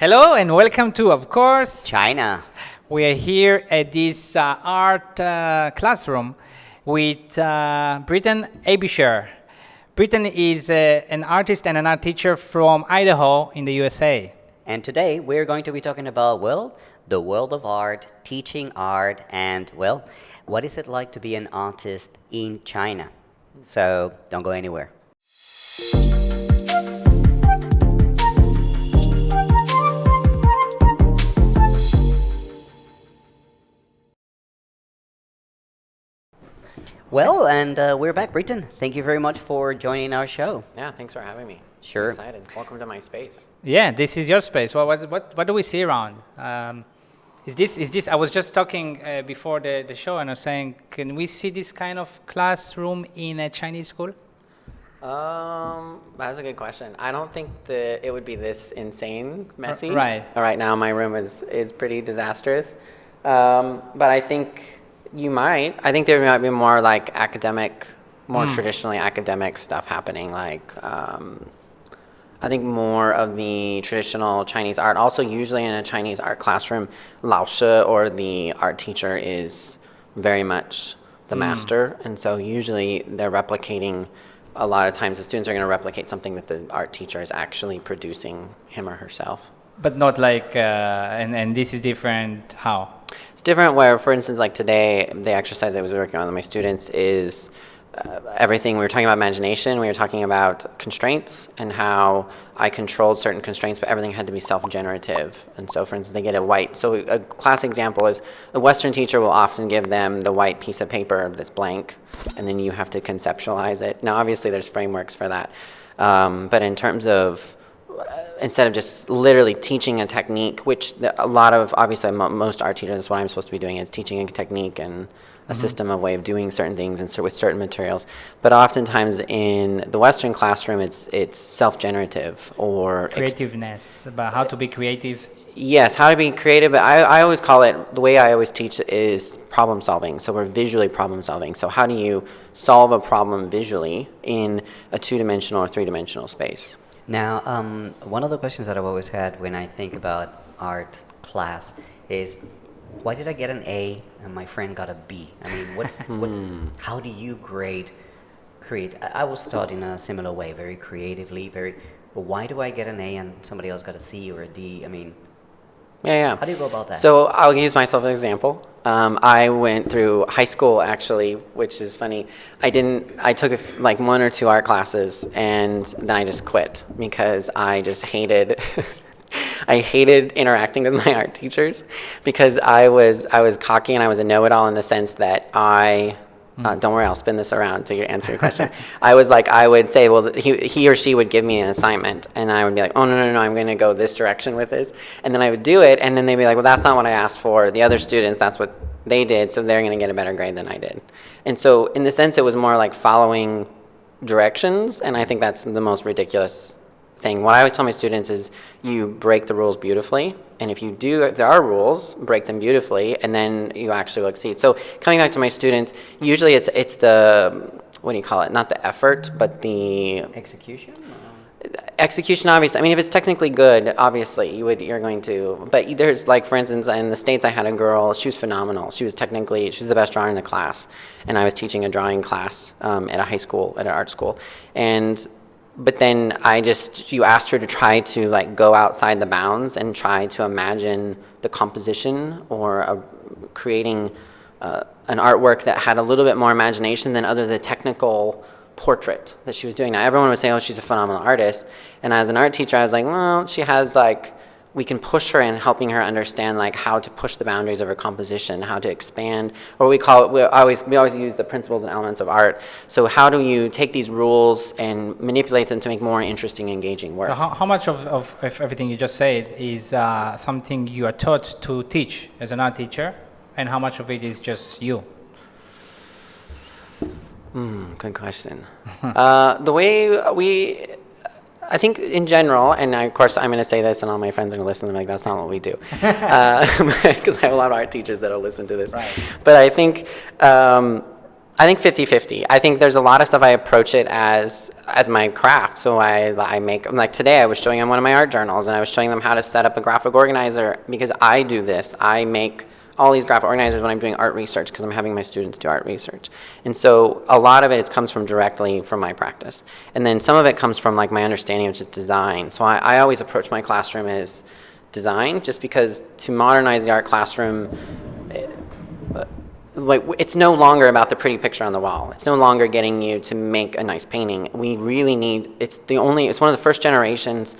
Hello and welcome to, of course, China. we are here at this art classroom with Brittan Aebischer. Brittan is an artist and an art teacher from Idaho in the USA. And today we're going to be talking about, the world of art, teaching art, and, what is it like to be an artist in China? So don't go anywhere. We're back, Brittan. Thank you very much for joining our show. Yeah, thanks for having me. Sure. I'm excited. Welcome to my space. Yeah, this is your space. What do we see around? Is this? I was just talking before the show, and I was saying, can we see this kind of classroom in a Chinese school? That's a good question. I don't think that it would be this insane messy. Right. Right now, my room is pretty disastrous. But I think you might. I think there might be more like academic, more traditionally academic stuff happening. Like, I think more of the traditional Chinese art. Also, usually in a Chinese art classroom, 老师 or the art teacher is very much the master, and so usually they're replicating. A lot of times, the students are going to replicate something that the art teacher is actually producing him or herself. But not like, and this is different. How? It's different where, for instance, like today, the exercise I was working on with my students is everything. We were talking about imagination, we were talking about constraints and how I controlled certain constraints, but everything had to be self-generative. And so, for instance, they get a white. So a classic example is a Western teacher will often give them the white piece of paper that's blank, and then you have to conceptualize it. Now, obviously, there's frameworks for that. But in terms of instead of just literally teaching a technique, which a lot of, obviously, most art teachers, that's what I'm supposed to be doing, is teaching a technique and a system of way of doing certain things and with certain materials. But oftentimes in the Western classroom, it's self-generative or Creativeness, about how to be creative. Yes, how to be creative. But I always call it, the way I always teach is problem solving. So we're visually problem solving. So how do you solve a problem visually in a two-dimensional or three-dimensional space? Now, one of the questions that I've always had when I think about art class is, why did I get an A and my friend got a B? I mean, how do you create? I was taught in a similar way, very creatively, but why do I get an A and somebody else got a C or a D? I mean, yeah. How do you go about that? So I'll use myself as an example. I went through high school, actually, which is funny. I took like one or two art classes, and then I just quit because I just hated I hated interacting with my art teachers because I was cocky and I was a know-it-all in the sense that don't worry, I'll spin this around to answer your question. I would say, well, he or she would give me an assignment, and I would be like, oh, no, I'm going to go this direction with this. And then I would do it, and then they'd be like, well, that's not what I asked for. The other students, that's what they did, so they're going to get a better grade than I did. And so in the sense, it was more like following directions, and I think that's the most ridiculous thing. What I always tell my students is you break the rules beautifully, and if there are rules, break them beautifully, and then you actually will exceed. So coming back to my students, usually it's the, what do you call it? Not the effort, but the execution. Execution, obviously. I mean, if it's technically good, obviously you're going to. But there's, like, for instance, in the States, I had a girl. She was phenomenal. She was the best drawer in the class, and I was teaching a drawing class at a high school, at an art school, But then you asked her to try to like go outside the bounds and try to imagine the composition or creating an artwork that had a little bit more imagination than the technical portrait that she was doing. Now, everyone would say, oh, she's a phenomenal artist. And as an art teacher, I was like, well, she has we can push her in helping her understand how to push the boundaries of her composition, how to expand, or we always use the principles and elements of art. So how do you take these rules and manipulate them to make more interesting, engaging work? So how much of everything you just said is something you are taught to teach as an art teacher, and how much of it is just you? Good question. I think in general, and of course I'm going to say this and all my friends are going to listen, they're like, that's not what we do. Because I have a lot of art teachers that will listen to this. Right. But I think I think 50-50. I think there's a lot of stuff I approach it as my craft. So I make, like today I was showing them one of my art journals and I was showing them how to set up a graphic organizer because I do this. I make all these graphic organizers when I'm doing art research because I'm having my students do art research. And so a lot of it comes from directly from my practice. And then some of it comes from like my understanding of just design. So I always approach my classroom as design just because to modernize the art classroom, like it's no longer about the pretty picture on the wall. It's no longer getting you to make a nice painting. We really need, it's one of the first generations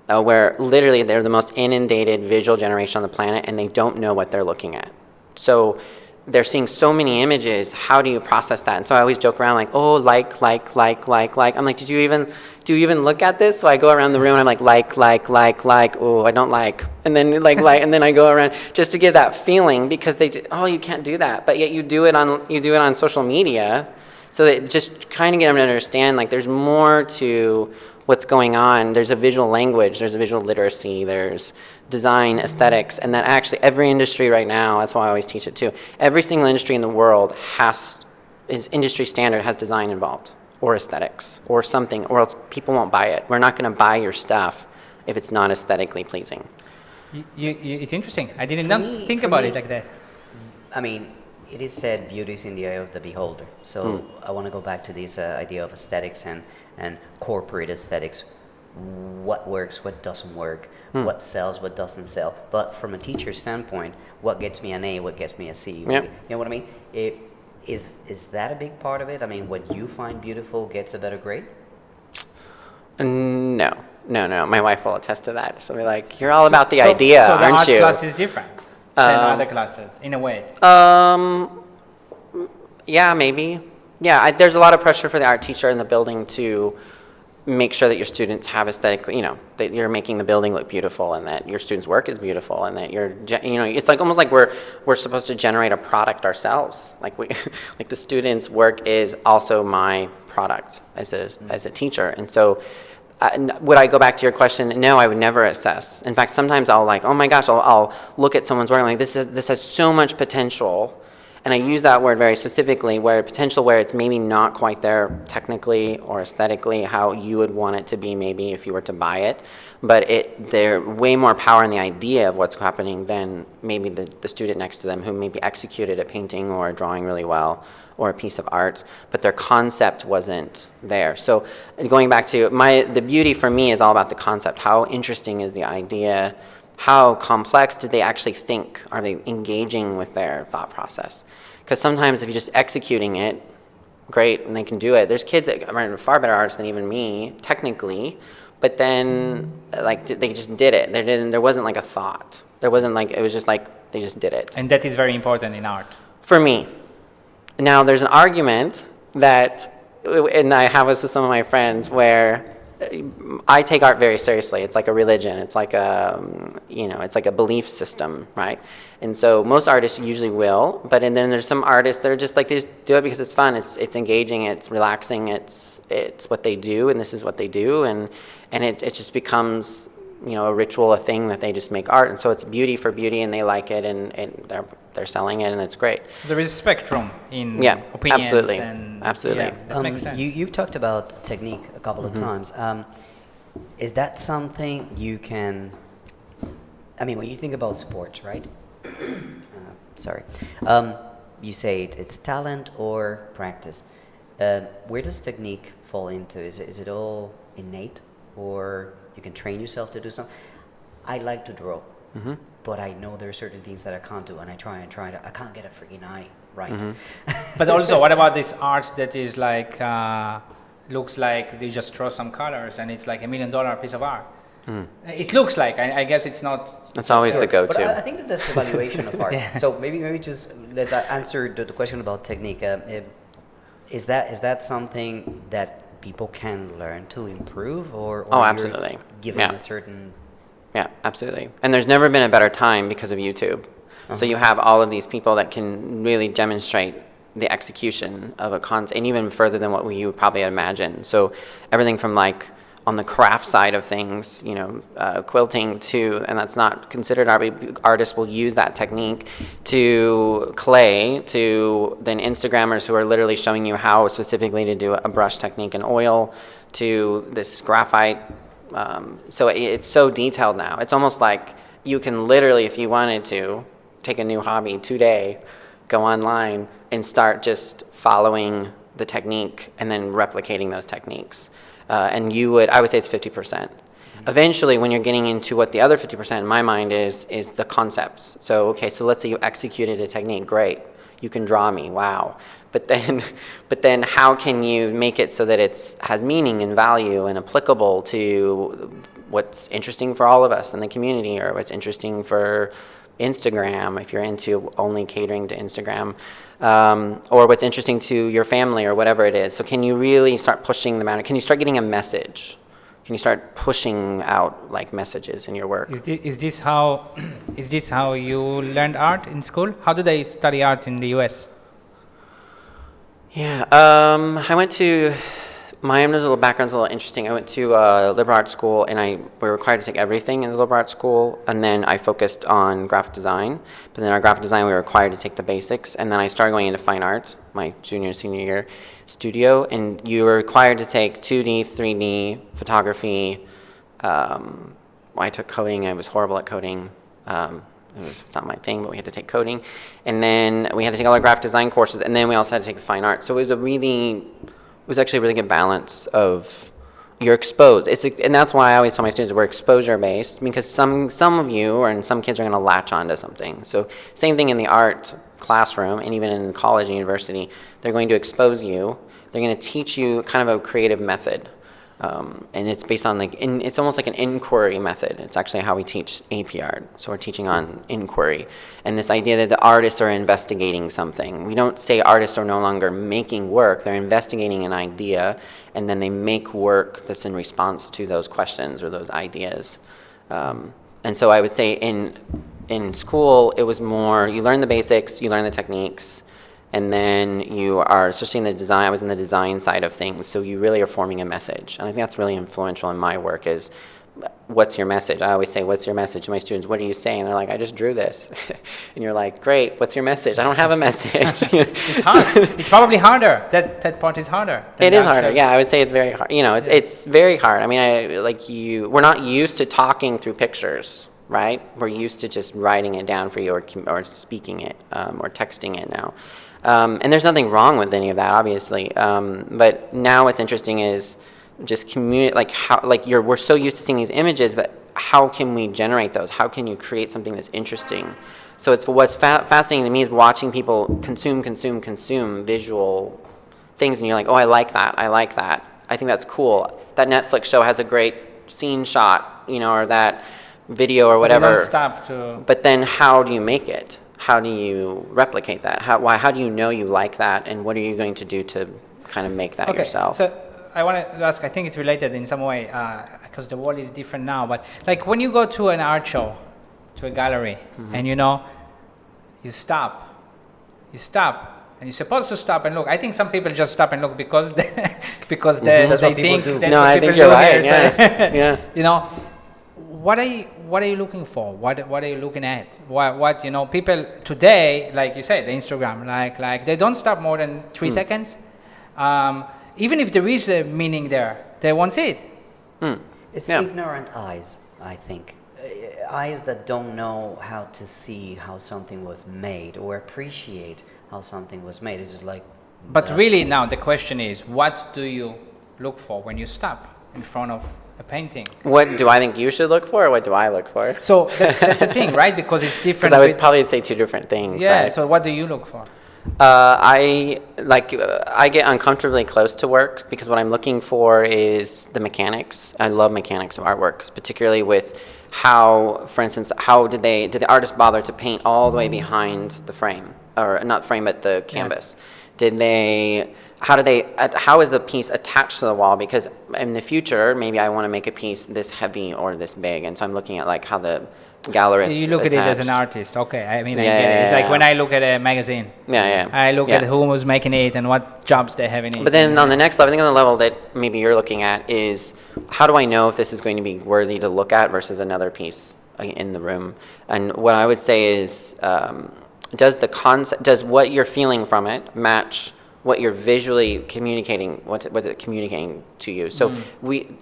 where literally they're the most inundated visual generation on the planet and they don't know what they're looking at. So they're seeing so many images, how do you process that? And so I always joke around like, oh, like. I'm like, do you even look at this? So I go around the room and I'm like, oh, I don't like. And then and then I go around just to give that feeling because you can't do that. But yet you do it on social media. So that just kind of get them to understand like there's more to what's going on. There's a visual language, there's a visual literacy, there's design, aesthetics, and that actually every industry right now, that's why I always teach it too, every single industry in the world is industry standard has design involved, or aesthetics, or something, or else people won't buy it. We're not going to buy your stuff if it's not aesthetically pleasing. It's interesting. I didn't think about it like that. I mean, it is said beauty is in the eye of the beholder. So I want to go back to this idea of aesthetics and corporate aesthetics. What works, what doesn't work, what sells, what doesn't sell. But from a teacher's standpoint, what gets me an A, what gets me a C. Yeah. You know what I mean? Is that a big part of it? I mean, what you find beautiful gets a better grade? No. My wife will attest to that. She'll be like, you're all about the idea, aren't So you? the art class is different than other classes, in a way. Yeah, maybe. Yeah, there's a lot of pressure for the art teacher in the building to make sure that your students have aesthetically, that you're making the building look beautiful and that your students' work is beautiful and that it's like almost like we're supposed to generate a product ourselves. Like like the students' work is also my product as a teacher. And so would I go back to your question? No, I would never assess. In fact, sometimes I'll like, oh my gosh, I'll look at someone's work and like this has so much potential. And I use that word very specifically, where it's maybe not quite there technically or aesthetically how you would want it to be maybe if you were to buy it. But there's way more power in the idea of what's happening than maybe the student next to them who maybe executed a painting or a drawing really well or a piece of art, but their concept wasn't there. So going back to the beauty for me is all about the concept. How interesting is the idea? How complex did they actually think? Are they engaging with their thought process? Because sometimes if you're just executing it, great, and they can do it. There's kids that are far better artists than even me, technically, but then like they just did it. There wasn't like a thought. There wasn't like, it was just like they just did it. And that is very important in art. For me. Now there's an argument that, and I have this with some of my friends, where I take art very seriously. It's like a religion. It's like it's like a belief system, right? And so most artists usually will, but then there's some artists that are just like, they just do it because it's fun. It's engaging. It's relaxing. It's what they do, and this is what they do, and it just becomes a ritual, a thing that they just make art, and so it's beauty for beauty, and they like it, and they're selling it, and it's great. There is a spectrum in opinions. Absolutely. Yeah, that makes sense. You've talked about technique a couple of times. Is that something you can? I mean, when you think about sports, right? Sorry. You say it's talent or practice. Where does technique fall into? Is it all innate, or you can train yourself to do something? I like to draw, but I know there are certain things that I can't do, and I try. I can't get a freaking eye right. But also, what about this art that is like looks like they just draw some colors and it's like $1 million piece of art? It looks like. I guess it's not. That's always the go-to. But I think that that's the valuation of art. So maybe just let's answer the question about technique. Is that something that people can learn to improve, or absolutely. You're given a certain? Yeah, absolutely. And there's never been a better time because of YouTube. So you have all of these people that can really demonstrate the execution of a concept, and even further than what you would probably imagine. So everything from like on the craft side of things, quilting too, and that's not considered art. Artists will use that technique to clay, to then Instagrammers who are literally showing you how specifically to do a brush technique in oil, to this graphite. So it's so detailed now. It's almost like you can literally, if you wanted to, take a new hobby today, go online and start just following the technique and then replicating those techniques. And I would say it's 50%. Eventually, when you're getting into what the other 50% in my mind is the concepts. So, okay, so let's say you executed a technique, great. You can draw me, wow. But then how can you make it so that it has meaning and value and applicable to what's interesting for all of us in the community, or what's interesting for Instagram, if you're into only catering to Instagram, or what's interesting to your family or whatever it is. So can you really start pushing the matter? Can you start getting a message? Can you start pushing out like messages in your work? Is this how you learned art in school? How do they study art in the US? Yeah, I went to Miami's little background's a little interesting. I went to liberal arts school, and we were required to take everything in the liberal arts school, and then I focused on graphic design. But then our graphic design, we were required to take the basics, and then I started going into fine art, my junior and senior year studio, and you were required to take 2D, 3D, photography. I took coding. I was horrible at coding. It's not my thing, but we had to take coding. And then we had to take all our graphic design courses, and then we also had to take the fine art. So it was actually a really good balance of you're exposed. And that's why I always tell my students we're exposure-based, because some of you and some kids are going to latch onto something. So same thing in the art classroom, and even in college and university, they're going to expose you. They're going to teach you kind of a creative method. And it's based on it's almost like an inquiry method. It's actually how we teach AP art. So we're teaching on inquiry. And this idea that the artists are investigating something. We don't say artists are no longer making work. They're investigating an idea, and then they make work that's in response to those questions or those ideas. And so I would say in school, it was more, you learn the basics, you learn the techniques, and then you are, especially in the design, I was in the design side of things, so you really are forming a message. And I think that's really influential in my work is, what's your message? I always say, what's your message to my students? What are you saying? And they're like, I just drew this. And you're like, great, what's your message? I don't have a message. It's hard. It's probably harder. That part is harder. It is harder. Yeah, I would say it's very hard. It's very hard. I mean, we're not used to talking through pictures, right? We're used to just writing it down for you or speaking it or texting it now. And there's nothing wrong with any of that, obviously. But now what's interesting is just we're so used to seeing these images, but how can we generate those? How can you create something that's interesting? So what's fascinating to me is watching people consume visual things, and you're like, oh, I like that. I think that's cool. That Netflix show has a great scene shot, or that video or whatever. But then how do you make it? How do you replicate that? How do you know you like that, and what are you going to do to kind of make that yourself? So I want to ask, I think it's related in some way, because the world is different now, but like when you go to an art show, to a gallery, and you stop, and you're supposed to stop and look. I think some people just stop and look because they think that's no, what I people think you're do right. here. Yeah. What are you looking for? What are you looking at? What people today, like you said, the Instagram, like they don't stop more than 3 seconds. Even if there is a meaning there, they won't see it. It's ignorant eyes, I think. Eyes that don't know how to see how something was made or appreciate how something was made. Is it like? But really now the question is, what do you look for when you stop in front of a painting? What do I think you should look for, or what do I look for? So that's the thing, right? Because it's different. Because I would probably say two different things. Yeah. Right? So what do you look for? I get uncomfortably close to work because what I'm looking for is the mechanics. I love mechanics of artwork, particularly with how, for instance, did the artist bother to paint all the way behind the frame, or not frame, but the canvas? Yeah. How is the piece attached to the wall? Because in the future, maybe I want to make a piece this heavy or this big, and so I'm looking at like how the gallerist. You look at it as an attached. artist. Okay, I mean, I Yeah, get it. It's yeah, like yeah. when I look at a magazine. Yeah, yeah. I look yeah. at who was making it and what jobs they have in it. But then on the next level, I think on the level that maybe you're looking at is how do I know if this is going to be worthy to look at versus another piece in the room? And what I would say is, does the concept, does what you're feeling from it match what you're visually communicating? What's it communicating to you? So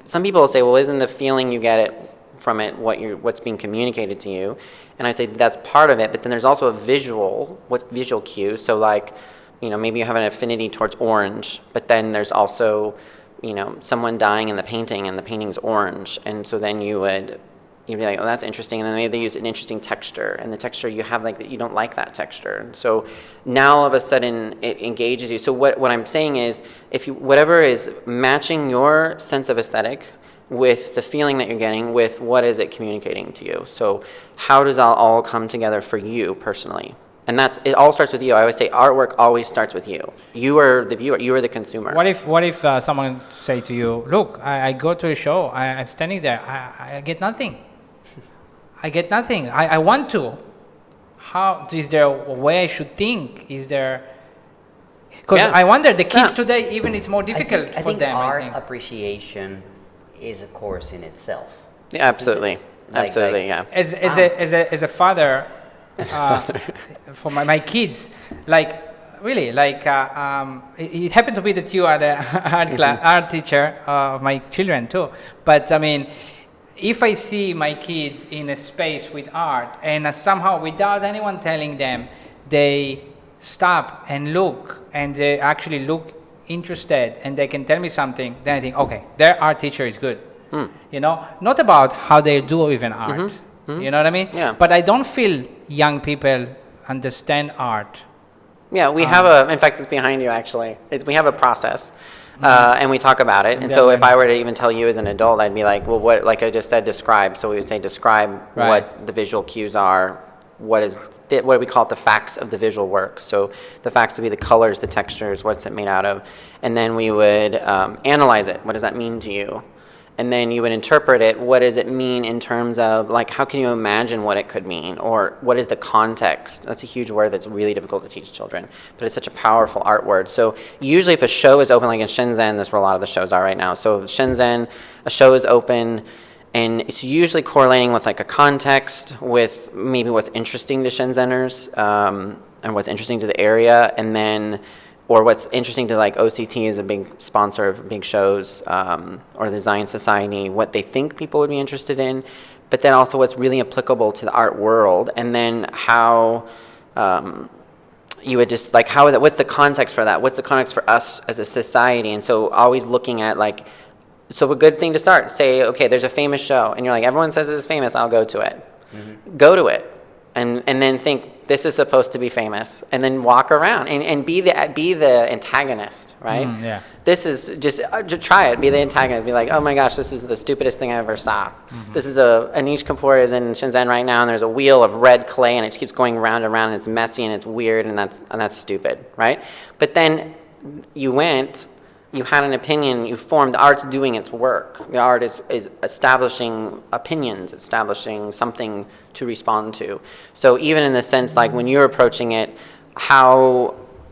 some people will say, well, isn't the feeling you get it from it what's being communicated to you? And I say that's part of it, but then there's also a visual cue. So like, maybe you have an affinity towards orange, but then there's also, someone dying in the painting and the painting's orange. And so then you'd be like, oh, that's interesting. And then maybe they use an interesting texture, and the texture you have like that, you don't like that texture. And so now all of a sudden it engages you. So what I'm saying is, whatever is matching your sense of aesthetic with the feeling that you're getting, with what is it communicating to you. So how does that all come together for you personally? And it all starts with you. I always say artwork always starts with you. You are the viewer. You are the consumer. What if someone say to you, look, I go to a show, I'm standing there, I get nothing. I get nothing. I want to. How is there a way I should think? Is there? Because I wonder the kids today, even it's more difficult I for think them. art I think. appreciation is a course in itself. Yeah, absolutely. Absolutely, yeah. As a father, for my kids, like really, like it happened to be that you are the art teacher of my children too. But I mean, if I see my kids in a space with art and somehow without anyone telling them, they stop and look and they actually look interested and they can tell me something, then I think, okay, their art teacher is good. Not about how they do even art. You know what I mean? Yeah. But I don't feel young people understand art. Yeah, we have in fact, it's behind you actually. We have a process. And we talk about it. And so if I were to even tell you as an adult, I'd be like, well, what, like I just said, describe. So we would say, describe what the visual cues are. What do we call it? The facts of the visual work. So the facts would be the colors, the textures, what's it made out of. And then we would analyze it. What does that mean to you? And then you would interpret it. What does it mean in terms of, like, how can you imagine what it could mean? Or what is the context? That's a huge word that's really difficult to teach children, but it's such a powerful art word. So usually if a show is open, like in Shenzhen, that's where a lot of the shows are right now. So Shenzhen, a show is open, and it's usually correlating with like a context, with maybe what's interesting to Shenzheners, and what's interesting to the area, and then or what's interesting to like OCT is a big sponsor of big shows, or the Design Society, what they think people would be interested in, but then also what's really applicable to the art world, and then how you would just like what's the context for that? What's the context for us as a society? And so always looking at like, so a good thing to start, say, okay, there's a famous show, and you're like, everyone says it's famous, I'll go to it. Go to it, and then think, this is supposed to be famous, and then walk around and be the antagonist, right? This is just try it. Be the antagonist. Be like, oh my gosh, this is the stupidest thing I ever saw. This is Anish Kapoor is in Shenzhen right now, and there's a wheel of red clay, and it just keeps going round and round, and it's messy and it's weird, and that's stupid, right? But then you went. You had an opinion, you formed, the art's doing its work. The art is establishing opinions, establishing something to respond to. So even in the sense, like when you're approaching it,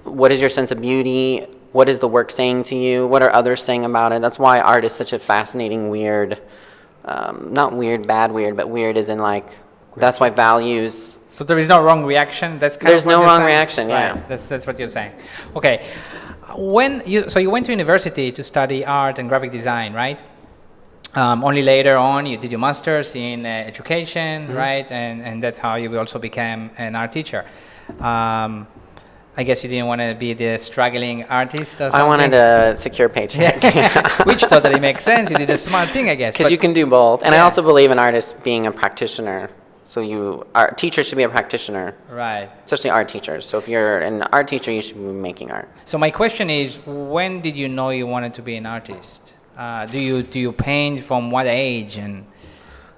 what is your sense of beauty? What is the work saying to you? What are others saying about it? That's why art is such a fascinating, weird, not weird, bad weird, but weird as in like, that's why values. So there is no wrong reaction? There's no wrong reaction, yeah. Right. That's what you're saying. Okay. So you went to university to study art and graphic design, right? Only later on you did your master's in education, right? And that's how you also became an art teacher. I guess you didn't want to be the struggling artist or something? I wanted a secure paycheck. Which totally makes sense. You did a smart thing, I guess. Because you can do both. And I also believe in artists being a practitioner. So teachers should be a practitioner. Right. Especially art teachers. So if you're an art teacher, you should be making art. So my question is, when did you know you wanted to be an artist? Do you paint from what age? And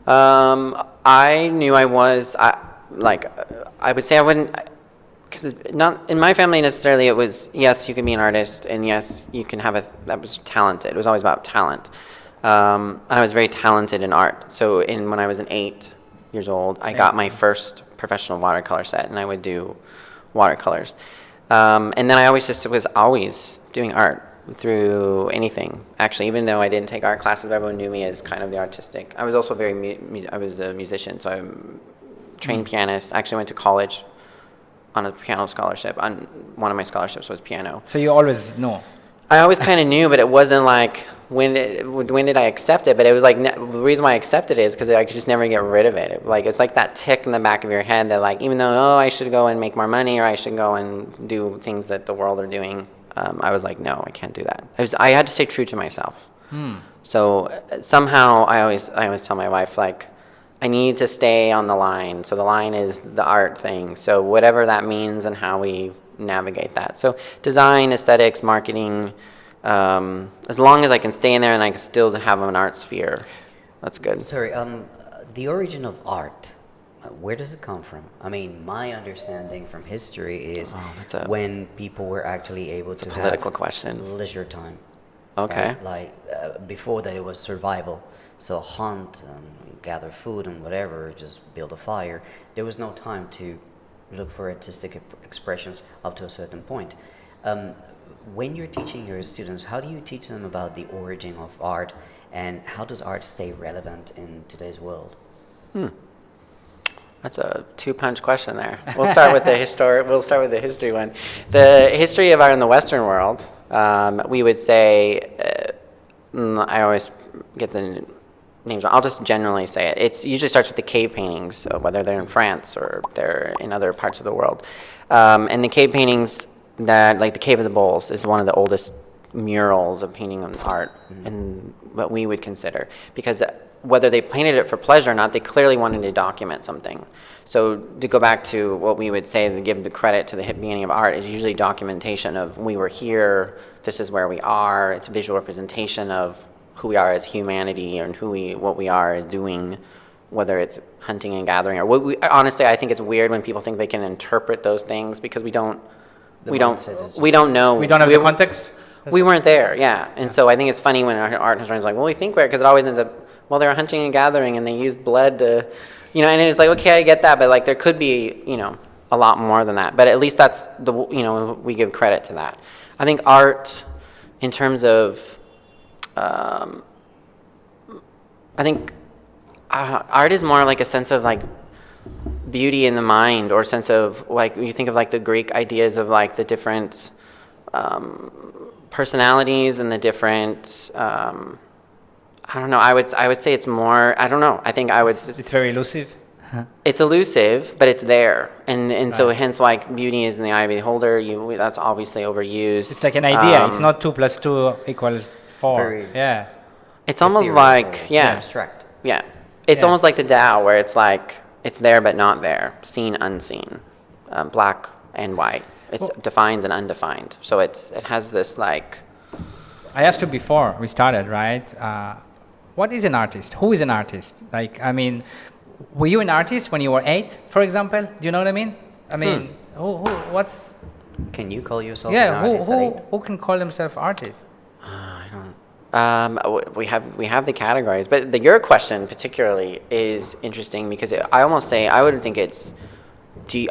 I knew I was, I would say I wouldn't, because not in my family necessarily it was, yes, you can be an artist, and yes, you can have that was talented. It was always about talent. And I was very talented in art. So when I was an 8, years old, I got my first professional watercolor set, and I would do watercolors. And then I was always doing art through anything. Actually, even though I didn't take art classes, everyone knew me as kind of the artistic. I was also I was a musician, so I'm trained pianist. I actually went to college on a piano scholarship. On one of my scholarships was piano. So you always know. I always kind of knew, but it wasn't like when did I accept it? But it was like the reason why I accepted it is because I could just never get rid of it. It's like that tick in the back of your head that like even though I should go and make more money or I should go and do things that the world are doing, I was like no, I can't do that. I had to stay true to myself. So somehow I always tell my wife like I need to stay on the line. So the line is the art thing. So whatever that means and how we navigate that. So design, aesthetics, marketing, as long as I can stay in there and I can still have an art sphere, that's good. Sorry, the origin of art, where does it come from? I mean, my understanding from history is when people were actually able to political have question. leisure time. Okay. Right? Like before that it was survival. So hunt, gather food and whatever, just build a fire. There was no time to look for artistic expressions up to a certain point. When you're teaching your students, how do you teach them about the origin of art, and how does art stay relevant in today's world? That's a two-punch question there. We'll start with the history one. The history of art in the Western world, we would say, I always get the names. I'll just generally say it. It usually starts with the cave paintings, so whether they're in France or they're in other parts of the world. And the cave paintings, like the Cave of the Bulls, is one of the oldest murals of painting and art, and what we would consider, because whether they painted it for pleasure or not, they clearly wanted to document something. So to go back to what we would say, to give the credit to the beginning of art, is usually documentation of we were here, this is where we are. It's a visual representation of who we are as humanity and what we are doing, whether it's hunting and gathering or what honestly, I think it's weird when people think they can interpret those things because we don't know. We don't have the context. We weren't there, yeah. And so I think it's funny when our art historians are like, well, we think we're, because it always ends up, well, they were hunting and gathering and they used blood to, and it's like, okay, I get that, but like there could be, a lot more than that. But at least that's we give credit to that. I think art, in terms of, I think art is more like a sense of like beauty in the mind, or sense of like you think of like the Greek ideas of like the different personalities and the different I don't know, I would say it's more, I don't know, I think I would, it's very elusive. It's elusive, but it's there, and so hence like beauty is in the eye of the beholder. That's obviously overused. It's like an idea. It's not 2 + 2 = 4. Yeah. It's almost like abstract. Yeah. It's almost like the Tao, where it's like it's there but not there, seen, unseen, black and white. It's defined and undefined. So it has this like. I asked you before we started, right? What is an artist? Who is an artist? Like, I mean, were you an artist when you were 8, for example? Do you know what I mean? I mean, what's... Can you call yourself an artist at 8? Who can call himself artist? I don't... we have the categories, but your question particularly is interesting because I would think it's,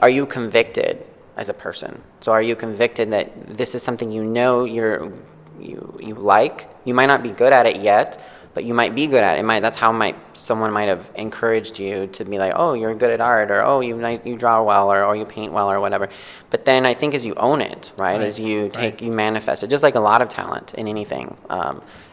are you convicted as a person? So are you convicted that this is something you like? You might not be good at it yet, but you might be good at it. That's how someone might have encouraged you to be like, oh, you're good at art, or oh, you draw well, or you paint well, or whatever. But then I think as you own it, right? As you you manifest it, just like a lot of talent in anything.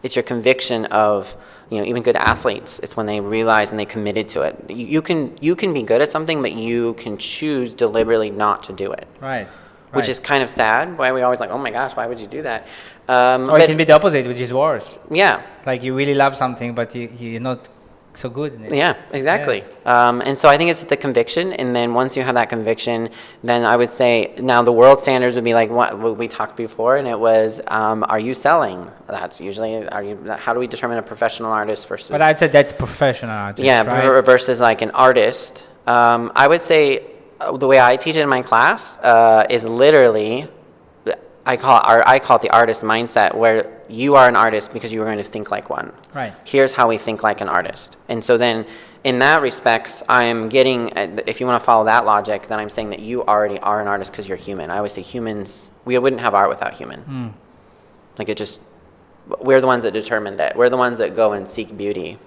It's your conviction of, even good athletes. It's when they realize and they committed to it. You can be good at something, but you can choose deliberately not to do it. Right. Which is kind of sad. Why we always like, oh my gosh, why would you do that? Or it can be the opposite, which is worse. Yeah. Like you really love something, but you're not so good in it. Yeah, exactly. Yeah. And so I think it's the conviction, and then once you have that conviction, then I would say now the world standards would be like what we talked before, and it was, are you selling? That's usually, how do we determine a professional artist versus... But I'd say that's professional artist, right? Versus like an artist. I would say the way I teach it in my class is literally... I call it the artist mindset, where you are an artist because you are going to think like one. Right. Here's how we think like an artist. And so then in that respects, I'm getting, if you want to follow that logic, then I'm saying that you already are an artist because you're human. I always say humans, we wouldn't have art without human. Like it just, we're the ones that determined it. We're the ones that go and seek beauty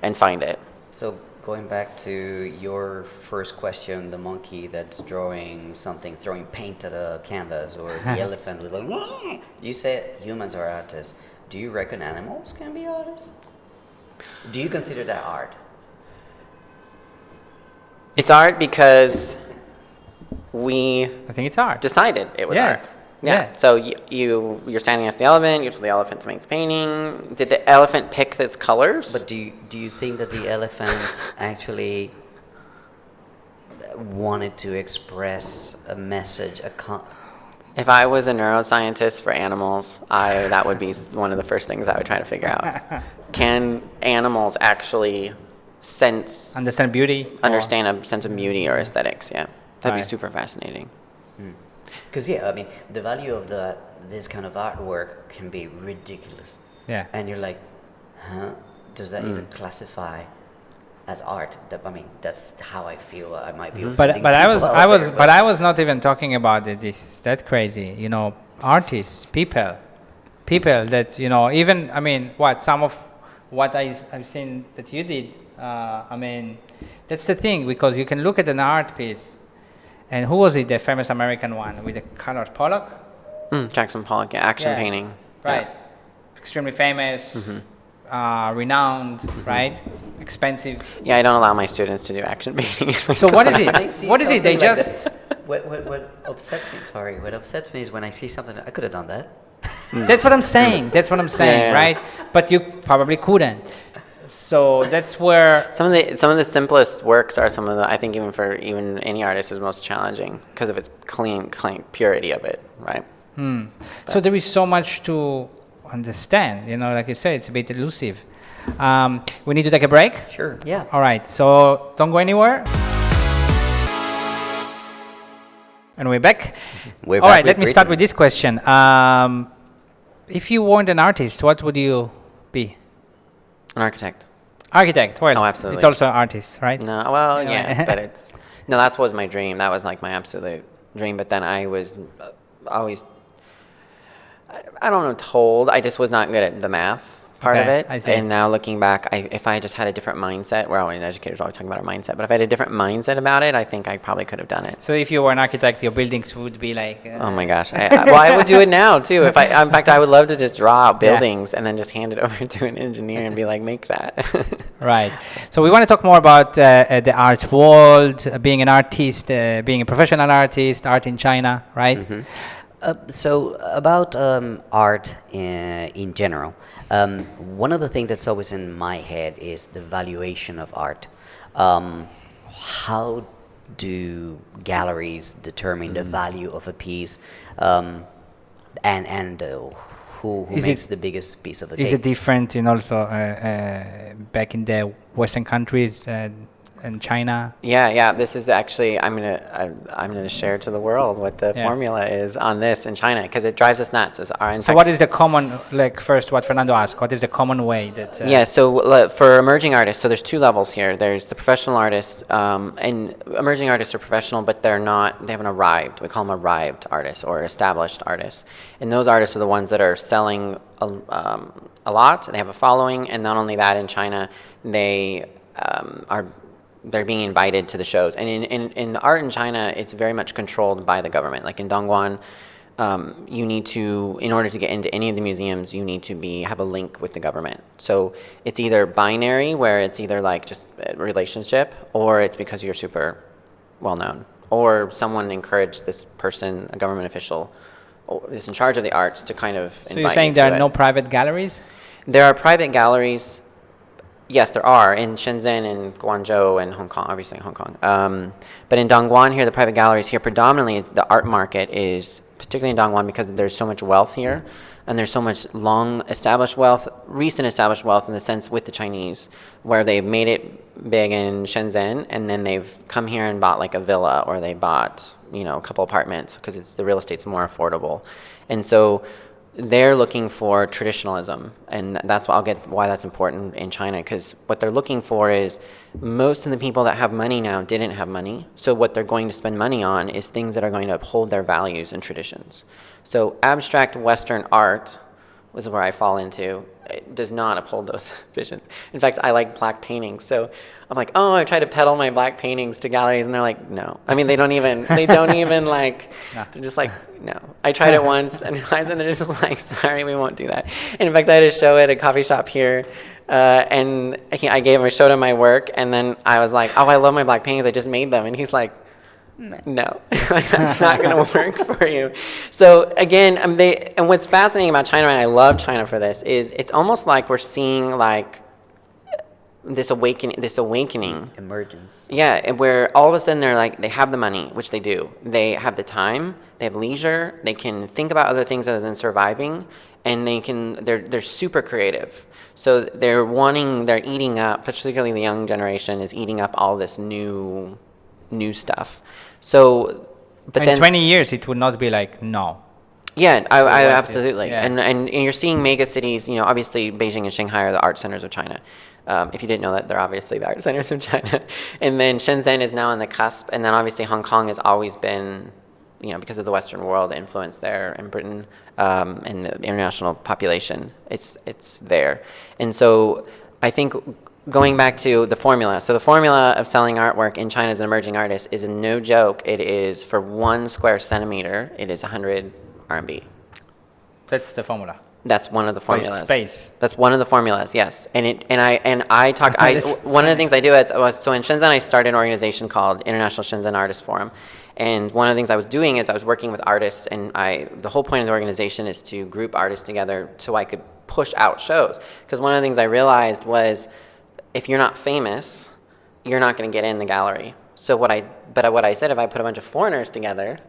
and find it. So going back to your first question, the monkey that's drawing something, throwing paint at a canvas, or the elephant with like, "Wah!" You say humans are artists. Do you reckon animals can be artists? Do you consider that art? It's art because we I think it's art. decided it was Yes. art. Yeah. Yeah. So you're standing next to the elephant. You told the elephant to make the painting. Did the elephant pick its colors? But do you think that the elephant actually wanted to express a message, If I was a neuroscientist for animals, that would be one of the first things I would try to figure out. Can animals actually Understand beauty? understand a sense of beauty or aesthetics? Yeah, that'd be Right. super fascinating. Because yeah, I mean, the value of this kind of artwork can be ridiculous. Yeah. And you're like, huh? Does that even classify as art? I mean, that's how I feel. I might be. But offending I was people I out was there, but I was not even talking about it. This is that crazy, you know, artists, people that, you know, even, I mean, some of what I've seen that you did, I mean, that's the thing, because you can look at an art piece, and who was it, the famous American one with the colors, Pollock? Jackson Pollock, yeah, action Yeah. painting. Right. Extremely famous, renowned, right? Expensive. Yeah, I don't allow my students to do action painting. So what is When I it? see What is it? They something like just... that- what upsets me? Sorry, what upsets me is when I see something. I could have done that. That's what I'm saying. That's what I'm saying, Yeah. right? But you probably couldn't. So that's where... Some of the simplest works are some of the, I think even for any artist is most challenging because of its clean purity of it, right? So there is so much to understand, you know, like you said, it's a bit elusive. We need to take a break. Sure. Yeah. All right, so don't go anywhere. And we're back. We're All back right, with let me start Brittan. with this question. If you weren't an artist, what would you be? An architect. Architect. Well, Oh, absolutely. it's also an artist, right? No, well, You know, yeah, but that was my dream. That was like my absolute dream. But then I was always, I don't know, told I just was not good at the math part of Okay, it. I see. And now looking back, if I just had a different mindset, we're always educators always talking about our mindset, but if I had a different mindset about it, I think I probably could have done it. So if you were an architect, your buildings would be like... Oh my gosh. I would do it now too. In fact, I would love to just draw out buildings and then just hand it over to an engineer and be like, make that. Right. So we want to talk more about the art world, being an artist, being a professional artist, art in China, right? So about art in general, one of the things that's always in my head is the valuation of art. How do galleries determine the value of a piece, and who Is makes it- the biggest piece of the Is cake? it different in also back in the Western countries and China? Yeah. This is actually I'm gonna share to the world what the Yeah. formula is on this in China because it drives us nuts. So what is the common, like first what Fernando asked, what is the common way that... Yeah, so for emerging artists, so there's two levels here. There's the professional artist, and emerging artists are professional, but they haven't arrived. We call them arrived artists or established artists. And those artists are the ones that are selling a lot, they have a following, and not only that, in China, they're being invited to the shows. And in the art in China, it's very much controlled by the government. Like in Dongguan, you need to, in order to get into any of the museums, you need to have a link with the government. So it's either binary, where it's either like just a relationship, or it's because you're super well known, or someone encouraged this person, a government official, is in charge of the arts to kind of invite So you're saying you there to are it. no private galleries? There are private galleries. Yes, there are in Shenzhen and Guangzhou and Hong Kong, obviously Hong Kong. But in Dongguan here, the private galleries here, predominantly the art market is, particularly in Dongguan, because there's so much wealth here, and there's so much long established wealth, recent established wealth in the sense with the Chinese, where they've made it big in Shenzhen, and then they've come here and bought like a villa, or they bought, a couple apartments, because the real estate's more affordable. And so they're looking for traditionalism, and that's why I'll get why that's important in China, because what they're looking for is most of the people that have money now didn't have money, so what they're going to spend money on is things that are going to uphold their values and traditions. So abstract Western art was where I fall into. It does not uphold those visions. In fact, I like black paintings, so I'm like, oh, I try to peddle my black paintings to galleries, and they're like, no. I mean, they don't even like, they're just like, no. I tried it once, and they're just like, sorry, we won't do that. And in fact, I had a show at a coffee shop here, and I showed him my work, and then I was like, oh, I love my black paintings, I just made them, and he's like, no, that's not going to work for you. So again, and what's fascinating about China, and I love China for this, is it's almost like we're seeing like this awakening. Emergence. Yeah, and where all of a sudden they have the money, which they do. They have the time, they have leisure, they can think about other things other than surviving, and they're super creative. So they're eating up, particularly the young generation is eating up all this new stuff. So, but in 20 years, it would not be like, no. Yeah, I absolutely. Yeah. And you're seeing mega cities, obviously Beijing and Shanghai are the art centers of China. If you didn't know that, they're obviously the art centers of China. And then Shenzhen is now on the cusp. And then obviously Hong Kong has always been, because of the Western world influence there, and Britain, and the international population, it's there. And so I think going back to the formula. So the formula of selling artwork in China as an emerging artist is no joke. It is for 1 square centimeter, it is 100 RMB. That's the formula. That's one of the formulas. Space. That's one of the formulas. Yes, one of the things I do so in Shenzhen I started an organization called International Shenzhen Artist Forum, and one of the things I was doing is I was working with artists, and the whole point of the organization is to group artists together so I could push out shows. Because one of the things I realized was, if you're not famous, you're not going to get in the gallery. So what I said, if I put a bunch of foreigners together,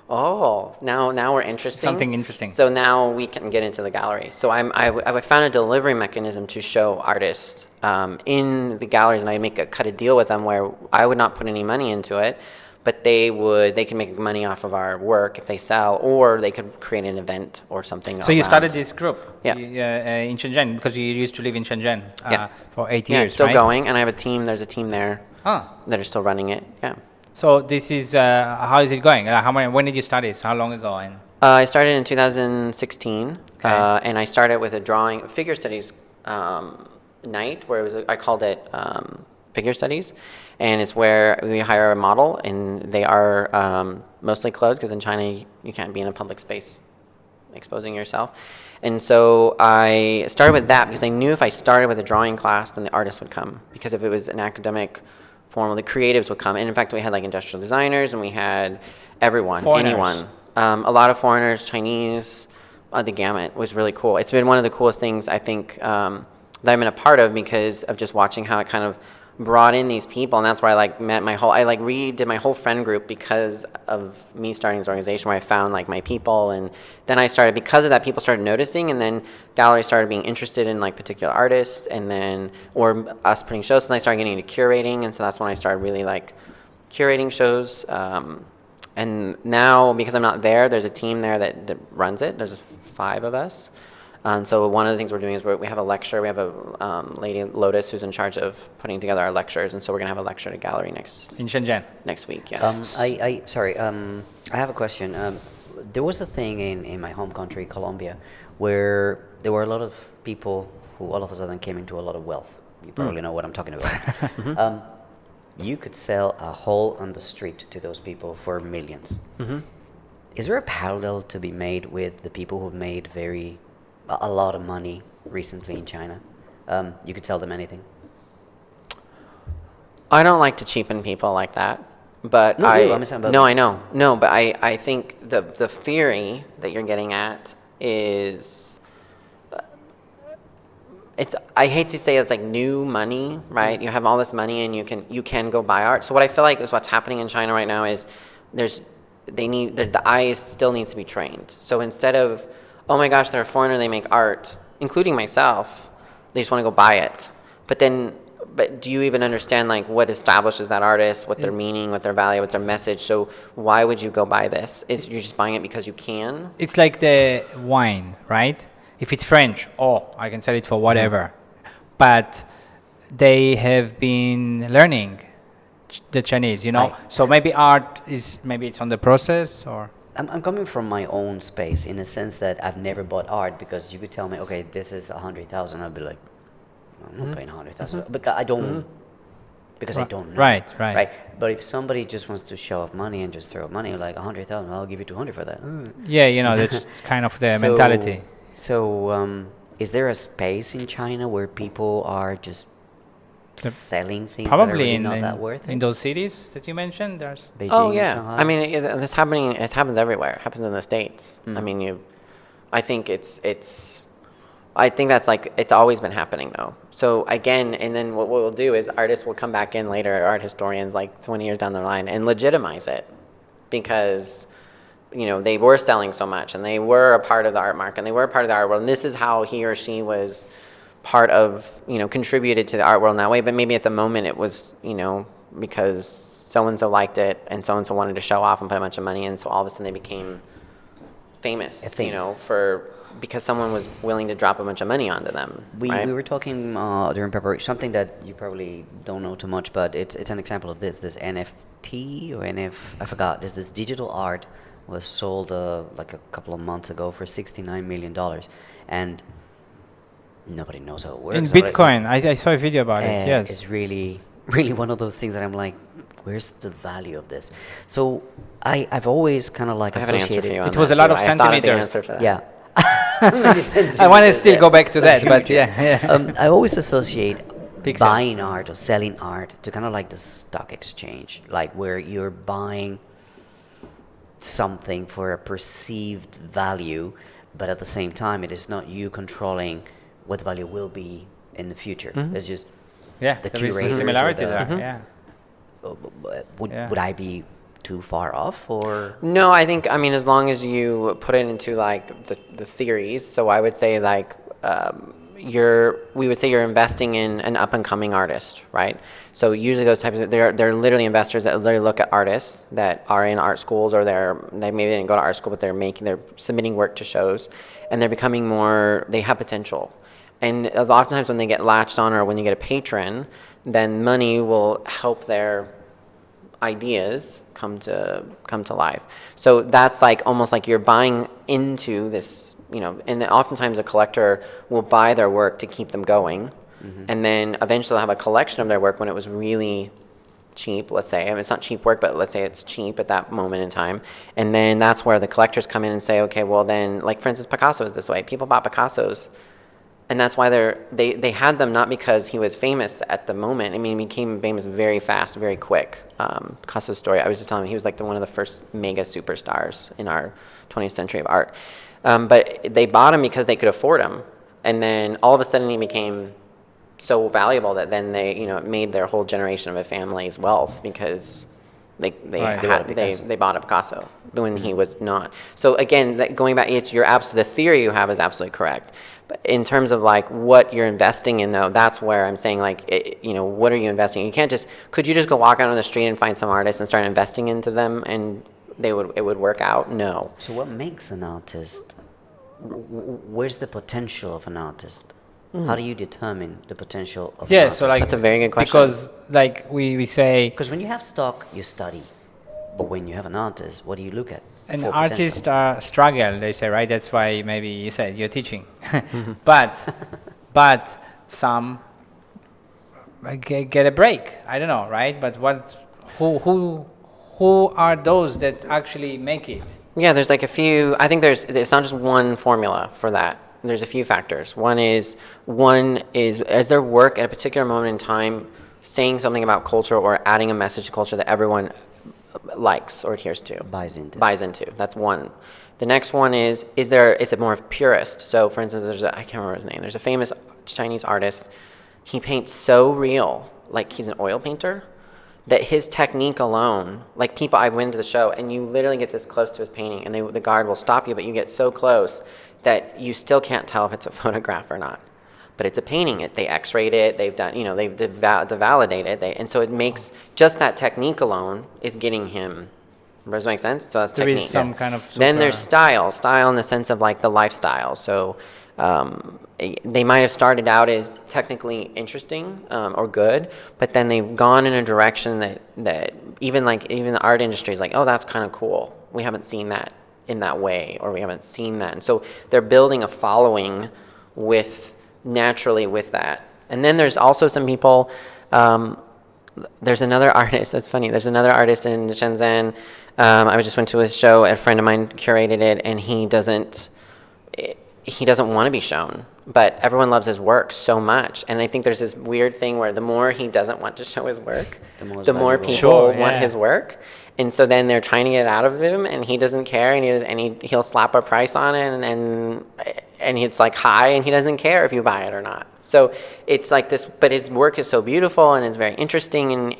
now we're interesting. Something interesting. So now we can get into the gallery. So I found a delivery mechanism to show artists in the galleries, and I cut a deal with them where I would not put any money into it, but they can make money off of our work if they sell, or they could create an event or something. So you started this group in Shenzhen, because you used to live in Shenzhen for 8 years, Yeah, it's still right? going, and I have a team. There's a team there that are still running it. Yeah. So this is, how is it going? When did you start this? How long ago? And I started in 2016, Okay. and I started with a figure studies night, where I called it figure studies, and it's where we hire a model, and they are mostly clothed, because in China you can't be in a public space exposing yourself. And so I started with that because I knew if I started with a drawing class, then the artists would come, because if it was an academic formal, the creatives would come. And in fact, we had like industrial designers, and we had everyone, anyone. A lot of foreigners, Chinese, the gamut was really cool. It's been one of the coolest things, I think, that I've been a part of, because of just watching how it kind of brought in these people. And that's where I redid my whole friend group because of me starting this organization, where I found like my people. And then because of that, people started noticing, and then galleries started being interested in like particular artists, and then, or us putting shows. And I started getting into curating. And so that's when I started really like curating shows. And now, because I'm not there, there's a team there that runs it. There's 5 of us. And so one of the things we're doing is we have a lecture. We have a lady, Lotus, who's in charge of putting together our lectures. And so we're going to have a lecture at a gallery in Shenzhen next week. Yeah. I have a question. There was a thing in my home country, Colombia, where there were a lot of people who all of a sudden came into a lot of wealth. You probably know what I'm talking about. You could sell a hole on the street to those people for millions. Is there a parallel to be made with the people who've made a lot of money recently in China? You could sell them anything. I don't like to cheapen people like that, but No, I'm saying about I know. No, but I think the theory that you're getting at is, I hate to say it's like new money, right? You have all this money and you can go buy art. So what I feel like is what's happening in China right now is the eye still needs to be trained. So instead of, oh my gosh, they're a foreigner, they make art, including myself, they just want to go buy it. But then but do you even understand like what establishes that artist, what their meaning, what their value, what's their message? So why would you go buy this? Is you're just buying it because you can? It's like the wine, right? If it's French, oh, I can sell it for whatever. But they have been learning the Chinese, you know. Right. So maybe art is maybe it's on the process or. I'm coming from my own space in a sense that I've never bought art because you could tell me, okay, this is 100,000. I'd be like, I'm not paying 100,000 because I don't, because I don't know. Right, right. Right. But if somebody just wants to show off money and just throw money like 100,000, I'll give you 200 for that. Yeah, you know, that's kind of the mentality. So, is there a space in China where people are just selling things that are Probably really not that worth in it? those cities that you mentioned, there's. Beijing, Oh yeah, Shanghai? I mean this happening. It happens everywhere. It happens in the States. I mean, I think I think that's like it's always been happening though. So again, and then what we'll do is artists will come back in later, art historians like 20 years down the line, and legitimize it because they were selling so much and they were a part of the art market and they were a part of the art world, and this is how he or she was part of contributed to the art world in that way. But maybe at the moment it was because so and so liked it and so wanted to show off and put a bunch of money in, so all of a sudden they became famous because someone was willing to drop a bunch of money onto them. We right? were talking during preparation, something that you probably don't know too much, but it's an example of this NFT or I forgot. There's this digital art was sold like a couple of months ago for $69 million, and nobody knows how it works. In Bitcoin, I saw a video about it, yes. It's really, really one of those things that I'm like, where's the value of this? So I've always kind of like I have an answer for associated. you on It was that, a lot too. of I thought of the centimeters. answer to that. Yeah. I want to still go back to that, but yeah. I always associate Big buying art or selling art to kind of like the stock exchange, like where you're buying something for a perceived value, but at the same time, it is not you controlling what the value will be in the future. It's just Yeah, the there is a curators or similarity the- there, yeah. would I be too far off or? No, I think, I mean, as long as you put it into like the theories. So I would say like we would say you're investing in an up and coming artist, right? So usually those types of, they're literally investors that literally look at artists that are in art schools, or they maybe didn't go to art school, but they're submitting work to shows, and they're becoming they have potential. And oftentimes when they get latched on, or when you get a patron, then money will help their ideas come to life. So that's like almost like you're buying into this, and then oftentimes a collector will buy their work to keep them going, and then eventually they'll have a collection of their work when it was really cheap, let's say. I mean, it's not cheap work, but let's say it's cheap at that moment in time. And then that's where the collectors come in and say, okay, well then, like for instance, Picasso is this way. People bought Picassos, and that's why they had them not because he was famous at the moment. I mean, he became famous very fast, very quick. Picasso's story, I was just telling him, he was like one of the first mega superstars in our 20th century of art. But they bought him because they could afford him. And then all of a sudden he became so valuable that then they, it made their whole generation of a family's wealth because they bought a Picasso when he was not. So again, going back, it's the theory you have is absolutely correct. But in terms of like what you're investing in, though, that's where I'm saying like, what are you investing in? You can't could you just go walk out on the street and find some artists and start investing into them and it would work out? No. So what makes an artist? Where's the potential of an artist? How do you determine the potential of an artist? So like That's a very good question. Because like we say, Because when you have stock, you study. But when you have an artist, what do you look at? an for artist potential? struggle, they say, right? That's why maybe you said you're teaching. but some get a break. I don't know, right? But who are those that actually make it? Yeah, there's like a few. I think it's not just one formula for that. There's a few factors. One is as their work at a particular moment in time saying something about culture or adding a message to culture that everyone likes or adheres to. Buys into. That's one. The next one is it more purist? So for instance, I can't remember his name. There's a famous Chinese artist. He paints so real, like he's an oil painter, that his technique alone, like people, I went to the show and you literally get this close to his painting and the guard will stop you, but you get so close that you still can't tell if it's a photograph or not. but it's a painting. They X-rayed it. They've done, they've validated it. And so it makes just that technique alone is getting him. Does that make sense? So that's There technique. is some kind of Then there's style in the sense of like the lifestyle. So they might have started out as technically interesting or good, but then they've gone in a direction that even the art industry is like, oh, that's kind of cool. We haven't seen that in that way, or we haven't seen that. And so they're building a following naturally with that. And then there's also some people, there's another artist, that's funny, there's another artist in Shenzhen. I just went to his show, a friend of mine curated it, and he doesn't want to be shown, but everyone loves his work so much. And I think there's this weird thing where the more he doesn't want to show his work, the more people want his work. And so then they're trying to get it out of him, and he doesn't care, and he'll slap a price on it, and it's like high, and he doesn't care if you buy it or not. So it's like this, but his work is so beautiful, and it's very interesting,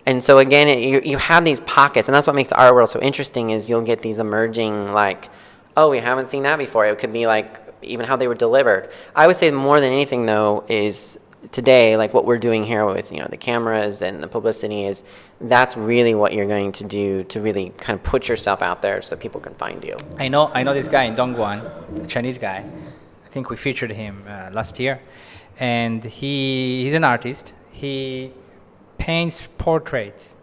and so again, you have these pockets, and that's what makes the art world so interesting, is you'll get these emerging, like, oh, we haven't seen that before. It could be like even how they were delivered. I would say more than anything, though, is today, like what we're doing here with the cameras and the publicity, is that's really what you're going to do to really kind of put yourself out there so people can find you. I know this guy in Dongguan, a Chinese guy. I think we featured him last year, and he's an artist. He paints portraits,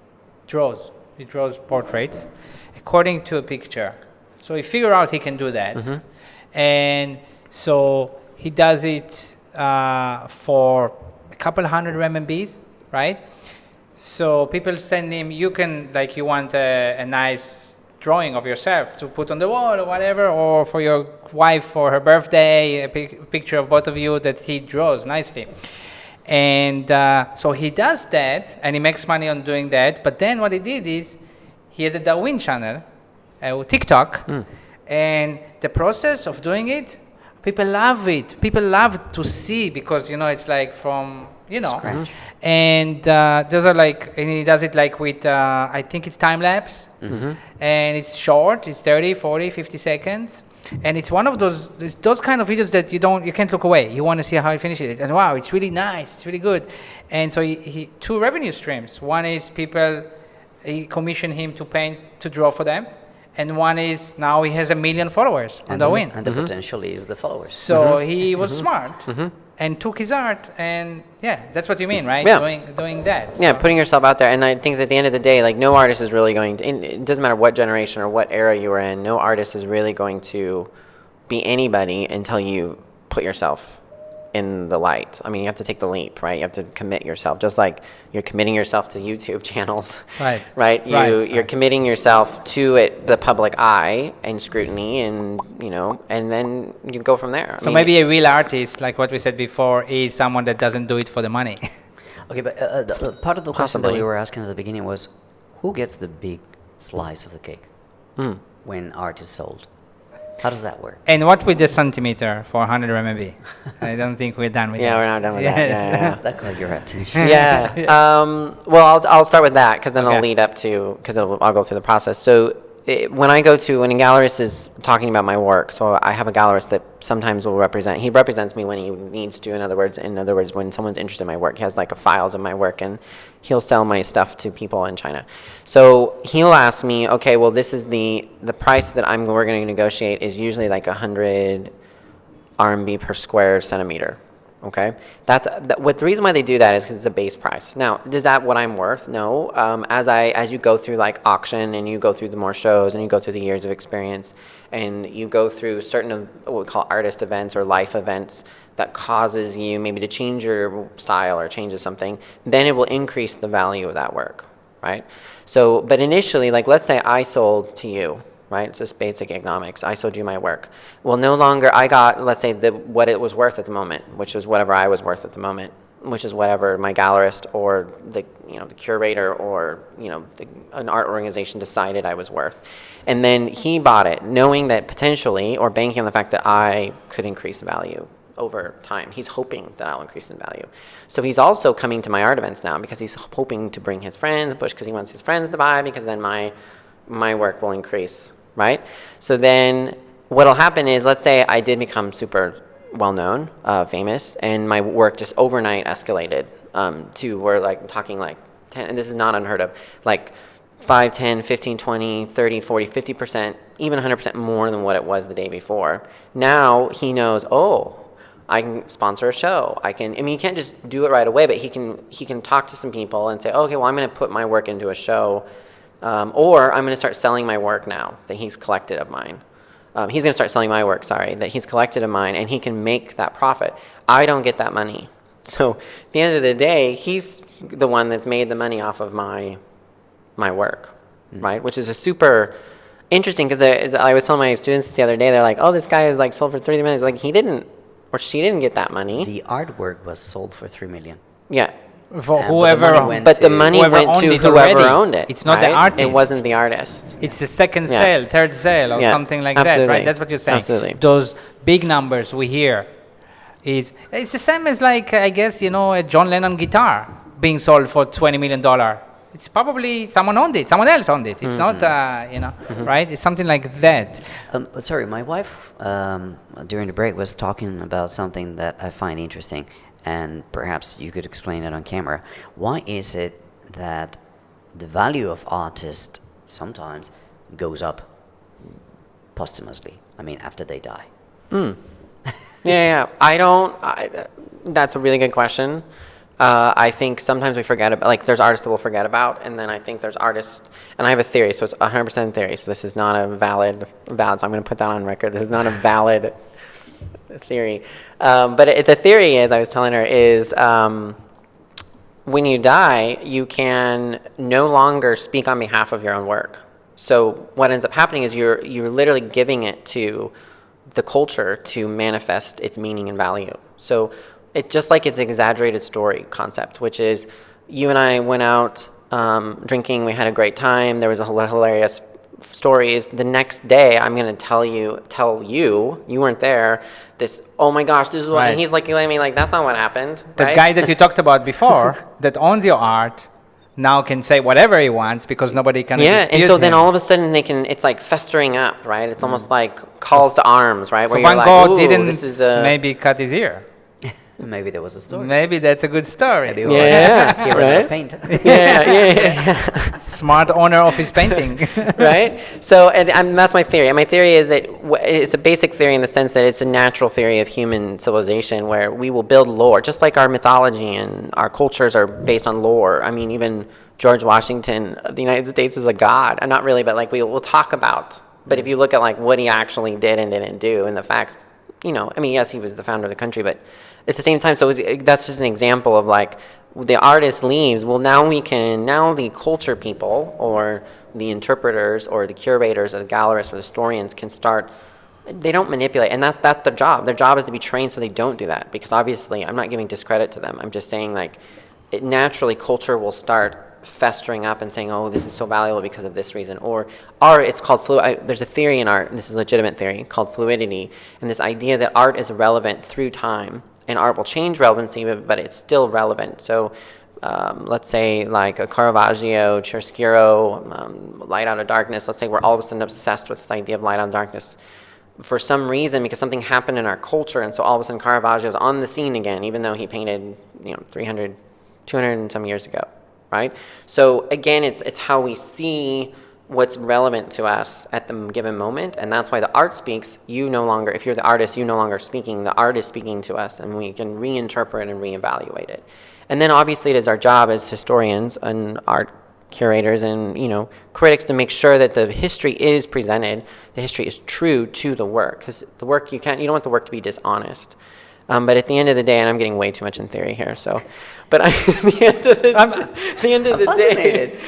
he draws portraits according to a picture. So he figured out he can do that, and so he does it for a couple hundred RMB, right? So people send him, you want a nice drawing of yourself to put on the wall or whatever, or for your wife for her birthday, a picture of both of you that he draws nicely. And so he does that, and he makes money on doing that. But then what he did is he has a Douyin channel, TikTok, and the process of doing it, people love it. People love to see, because it's like from Scratch. and those are like, and he does it like with I think it's time lapse, and it's short. It's 30, 40, 50 seconds, and it's one of those kind of videos that you can't look away. You want to see how he finishes it, and wow, it's really nice. It's really good. And so he two revenue streams. One is he commission him to draw for them. And one is now he has 1 million followers on Douyin. And the potential is the followers. So he was smart and took his art, and that's what you mean, right? Yeah. Doing that. Yeah, So. putting yourself out there. And I think that at the end of the day, like, no artist is really going to, it doesn't matter what generation or what era you were in, no artist is really going to be anybody until you put yourself in the light. I mean, you have to take the leap, right? You have to commit yourself, just like you're committing yourself to YouTube channels, Right? right? You're committing yourself to the public eye and scrutiny, and and then you go from there. So maybe a real artist, like what we said before, is someone that doesn't do it for the money. Okay, but the part of the question that Possibly. we were asking at the beginning was, who gets the big slice of the cake when art is sold? How does that work? And what with the centimeter for 100 RMB? I don't think we're done with that. Yeah, we're not done with that. Yeah. That caught your attention. Yeah. Well, I'll start with that, because then Okay. I'll lead up to, because I'll go through the process. So when a gallerist is talking about my work, so I have a gallerist that sometimes he represents me when he needs to. In other words, when someone's interested in my work, he has like files of my work, and he'll sell my stuff to people in China. So he'll ask me, okay, well, this is the price that we're going to negotiate is usually like 100 RMB per square centimeter. Okay, the reason why they do that is because it's a base price. Now, is that what I'm worth? No. As you go through like auction, and you go through the more shows, and you go through the years of experience, and you go through certain of what we call artist events or life events that causes you maybe to change your style or changes something, then it will increase the value of that work, right? So, but initially, like let's say I sold to you. Right? It's just basic economics. I sold you my work. Well, no longer I got, let's say, what it was worth at the moment, which was whatever I was worth at the moment, which is whatever my gallerist or the curator or an art organization decided I was worth. And then he bought it, knowing that potentially, or banking on the fact that I could increase the value over time. He's hoping that I'll increase in value. So he's also coming to my art events now because he's hoping to bring his friends, because he wants his friends to buy, because then my work will increase. Right? So then what'll happen is, let's say I did become super well known, famous, and my work just overnight escalated to where like talking like 10, and this is not unheard of, like 5, 10, 15, 20, 30, 40, 50%, even 100% more than what it was the day before. Now he knows, oh, I can sponsor a show. I mean, you can't just do it right away, but he can talk to some people and say, okay, well, I'm going to put my work into a show, or I'm going to start selling my work now that he's collected of mine. He's going to start selling my work, that he's collected of mine, and he can make that profit. I don't get that money. So at the end of the day, he's the one that's made the money off of my work, right? Which is a super interesting, because I was telling my students the other day, they're like, oh, this guy is like sold for 30 million. It's like, he didn't, or she didn't get that money. The artwork was sold for 3 million. Yeah. For whoever, but the money went to whoever owned it. It's not right? the artist. It wasn't the artist. It's the second sale, third sale, or something like that, right? That's what you're saying. Absolutely. Those big numbers we hear, it's the same as like, I guess, a John Lennon guitar being sold for $20 million. It's probably someone else owned it. It's not, right? It's something like that. Sorry, my wife during the break was talking about something that I find interesting, and perhaps you could explain it on camera. Why is it that the value of artists sometimes goes up posthumously? I mean, after they die. Yeah. That's a really good question. I think sometimes we forget about, like, there's artists that we'll forget about, and then I think there's artists, and I have a theory, so it's 100% theory, so this is not a valid, so I'm going to put that on record. This is not a valid theory. But the theory is, I was telling her, is when you die, you can no longer speak on behalf of your own work. So what ends up happening is you're literally giving it to the culture to manifest its meaning and value. So it just like it's an exaggerated story concept, which is you and I went out drinking, we had a great time, there was a hilarious stories. The next day, I'm going to tell you, you weren't there, this, oh my gosh, this is what, and he's looking at me like, that's not what happened. The guy that you talked about before, that owns your art, now can say whatever he wants because nobody can dispute and so him. then all of a sudden it's like festering up, right? It's almost like calls to arms, right? So where Van you're Gogh like, didn't maybe cut his ear. Maybe there was a story. Maybe that's a good story. He right? Paint. Yeah. Smart owner of his painting. Right? So, and that's my theory. And my theory is that it's a basic theory in the sense that it's a natural theory of human civilization where we will build lore, just like our mythology and our cultures are based on lore. I mean, even George Washington of the United States is a god. Not really, but like we'll talk about. But if you look at like what he actually did and didn't do and the facts, I mean, yes, he was the founder of the country, but at the same time, so that's just an example of like the artist leaves. Well, now the culture people or the interpreters or the curators or the gallerists or the historians can start, they don't manipulate, and that's their job. Their job is to be trained so they don't do that, because obviously I'm not giving discredit to them. I'm just saying like naturally culture will start festering up and saying, oh, this is so valuable because of this reason. Or art, it's called there's a theory in art, and this is a legitimate theory, called fluidity, and this idea that art is relevant through time, and art will change relevancy, but it's still relevant. So let's say like a Caravaggio, Chiaroscuro, Light Out of Darkness, let's say we're all of a sudden obsessed with this idea of light out of darkness for some reason, because something happened in our culture, and so all of a sudden Caravaggio's on the scene again, even though he painted 300, 200 and some years ago. Right? So again, it's how we see what's relevant to us at the given moment, and that's why the art speaks. If you're the artist, you no longer speaking. The art is speaking to us, and we can reinterpret and reevaluate it. And then obviously it is our job as historians and art curators and critics to make sure that the history is presented, the history is true to the work, because the work you don't want the work to be dishonest. But at the end of the day, and I'm getting way too much in theory here, but at the end of the day,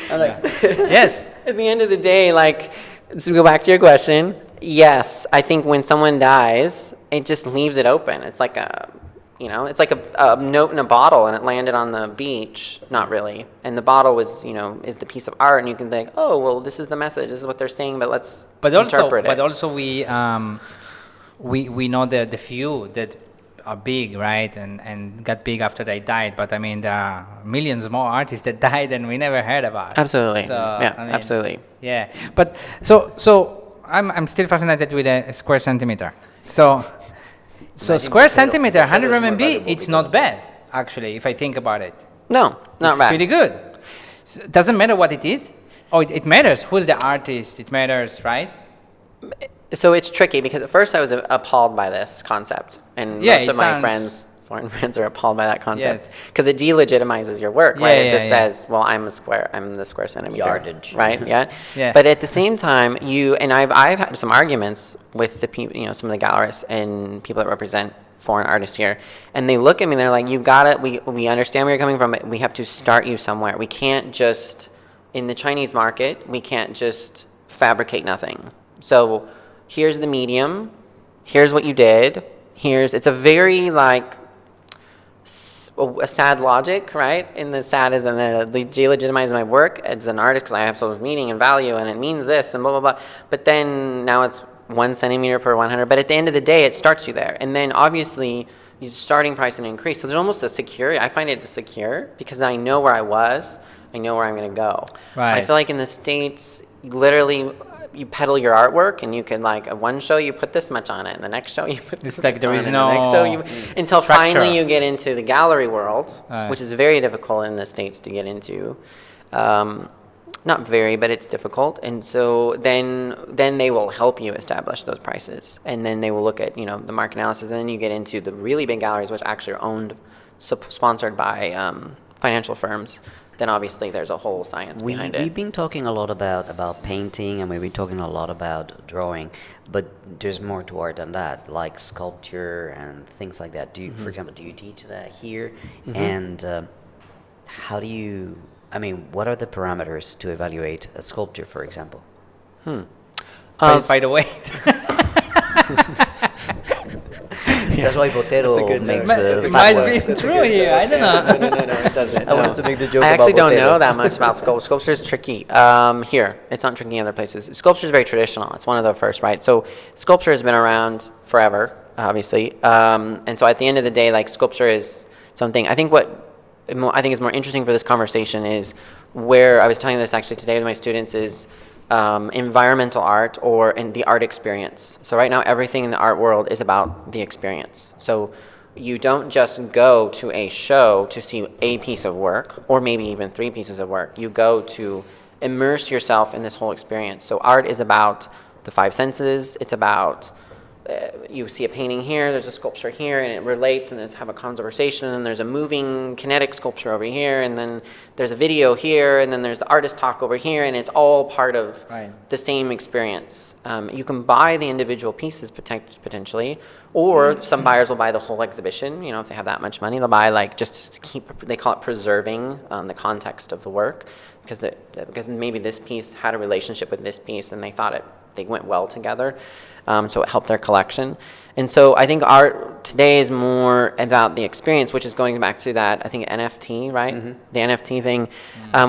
yes. At the end of the day, like, to go back to your question, yes, I think when someone dies, it just leaves it open. It's like a note in a bottle, and it landed on the beach. Not really. And the bottle was, is the piece of art, and you can think, oh, well, this is the message, this is what they're saying, but let's interpret it. But also we know the few that are big, right, and got big after they died. But I mean, there are millions more artists that died and we never heard about. Absolutely. So, absolutely. Yeah, but so I'm still fascinated with a square centimeter. So So Imagine square Botero- centimeter, Botero 100 is more RMB, valuable it's because not of- bad, actually, if I think about it. No, not It's bad. pretty good. So doesn't matter what it is. Oh, it matters. Who's the artist? It matters, right? So it's tricky because at first I was appalled by this concept, and Yeah, most it of my sounds- friends, foreign friends, are appalled by that concept Yes. because it delegitimizes your work, right? Yeah, It just yeah, yeah. says, "Well, I'm the square centimeter Yardage. right?" Yeah. Yeah. But at the same time, I've had some arguments with the people, some of the gallerists and people that represent foreign artists here, and they look at me and they're like, "You got it. We understand where you're coming from, but we have to start you somewhere. We can't just in the Chinese market, we can't just fabricate nothing. So here's the medium, here's what you did, it's a very like a sad logic, right? And the sad is that they delegitimize my work as an artist because I have so much meaning and value and it means this and blah, blah, blah. But then now it's 1 centimeter per 100. But at the end of the day, it starts you there. And then obviously, your starting price and increase. So there's almost a security. I find it secure because I know where I was. I know where I'm going to go. Right. I feel like in the States, literally, you peddle your artwork and you can like at one show you put this much on it and the next show you put this It's like much there on is it, and the next show no until structure. finally you get into the gallery world, Right. which is very difficult in the States to get into. Not very, but it's difficult. And so then they will help you establish those prices. And then they will look at, the market analysis. And then you get into the really big galleries, which actually are owned, sponsored by financial firms. Then obviously there's a whole science behind We've it. been talking a lot about painting, and we've been talking a lot about drawing, but there's more to art than that, like sculpture and things like that. For example, do you teach that here? And how do you, what are the parameters to evaluate a sculpture, for example? By the way, That's why Botero makes it fat might ones. be true here. I don't know. No, it doesn't. I wanted to make the joke I about actually don't Botero. know that much about sculpture. Sculpture is tricky. Here, it's not tricky in other places. Sculpture is very traditional. It's one of the first, right? So sculpture has been around forever, obviously. And so at the end of the day, like sculpture is something. I think is more interesting for this conversation is where I was telling this actually today to my students is environmental art or in the art experience. So right now, everything in the art world is about the experience. So you don't just go to a show to see a piece of work or maybe even 3 pieces of work. You go to immerse yourself in this whole experience. So art is about the 5 senses. It's about you see a painting here, there's a sculpture here, and it relates, and there's have a conversation, and then there's a moving kinetic sculpture over here, and then there's a video here, and then there's the artist talk over here, and it's all part of the same experience. You can buy the individual pieces potentially, or some buyers will buy the whole exhibition. If they have that much money, they'll buy like just to keep. They call it preserving the context of the work, because maybe this piece had a relationship with this piece, and they thought they went well together. So it helped their collection. And so I think art today is more about the experience, which is going back to that, I think NFT, right? The NFT thing,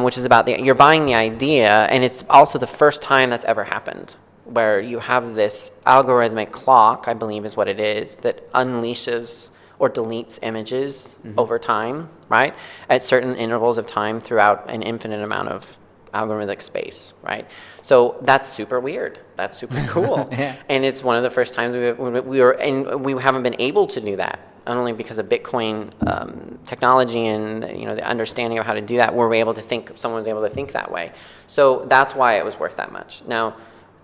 which is about you're buying the idea, and it's also the first time that's ever happened, where you have this algorithmic clock, I believe is what it is, that unleashes or deletes images over time, right? At certain intervals of time throughout an infinite amount of algorithmic space, right? So that's super weird. That's super cool. Yeah. And it's one of the first times we haven't been able to do that, not only because of Bitcoin technology and the understanding of how to do that. Someone was able to think that way. So that's why it was worth that much. Now,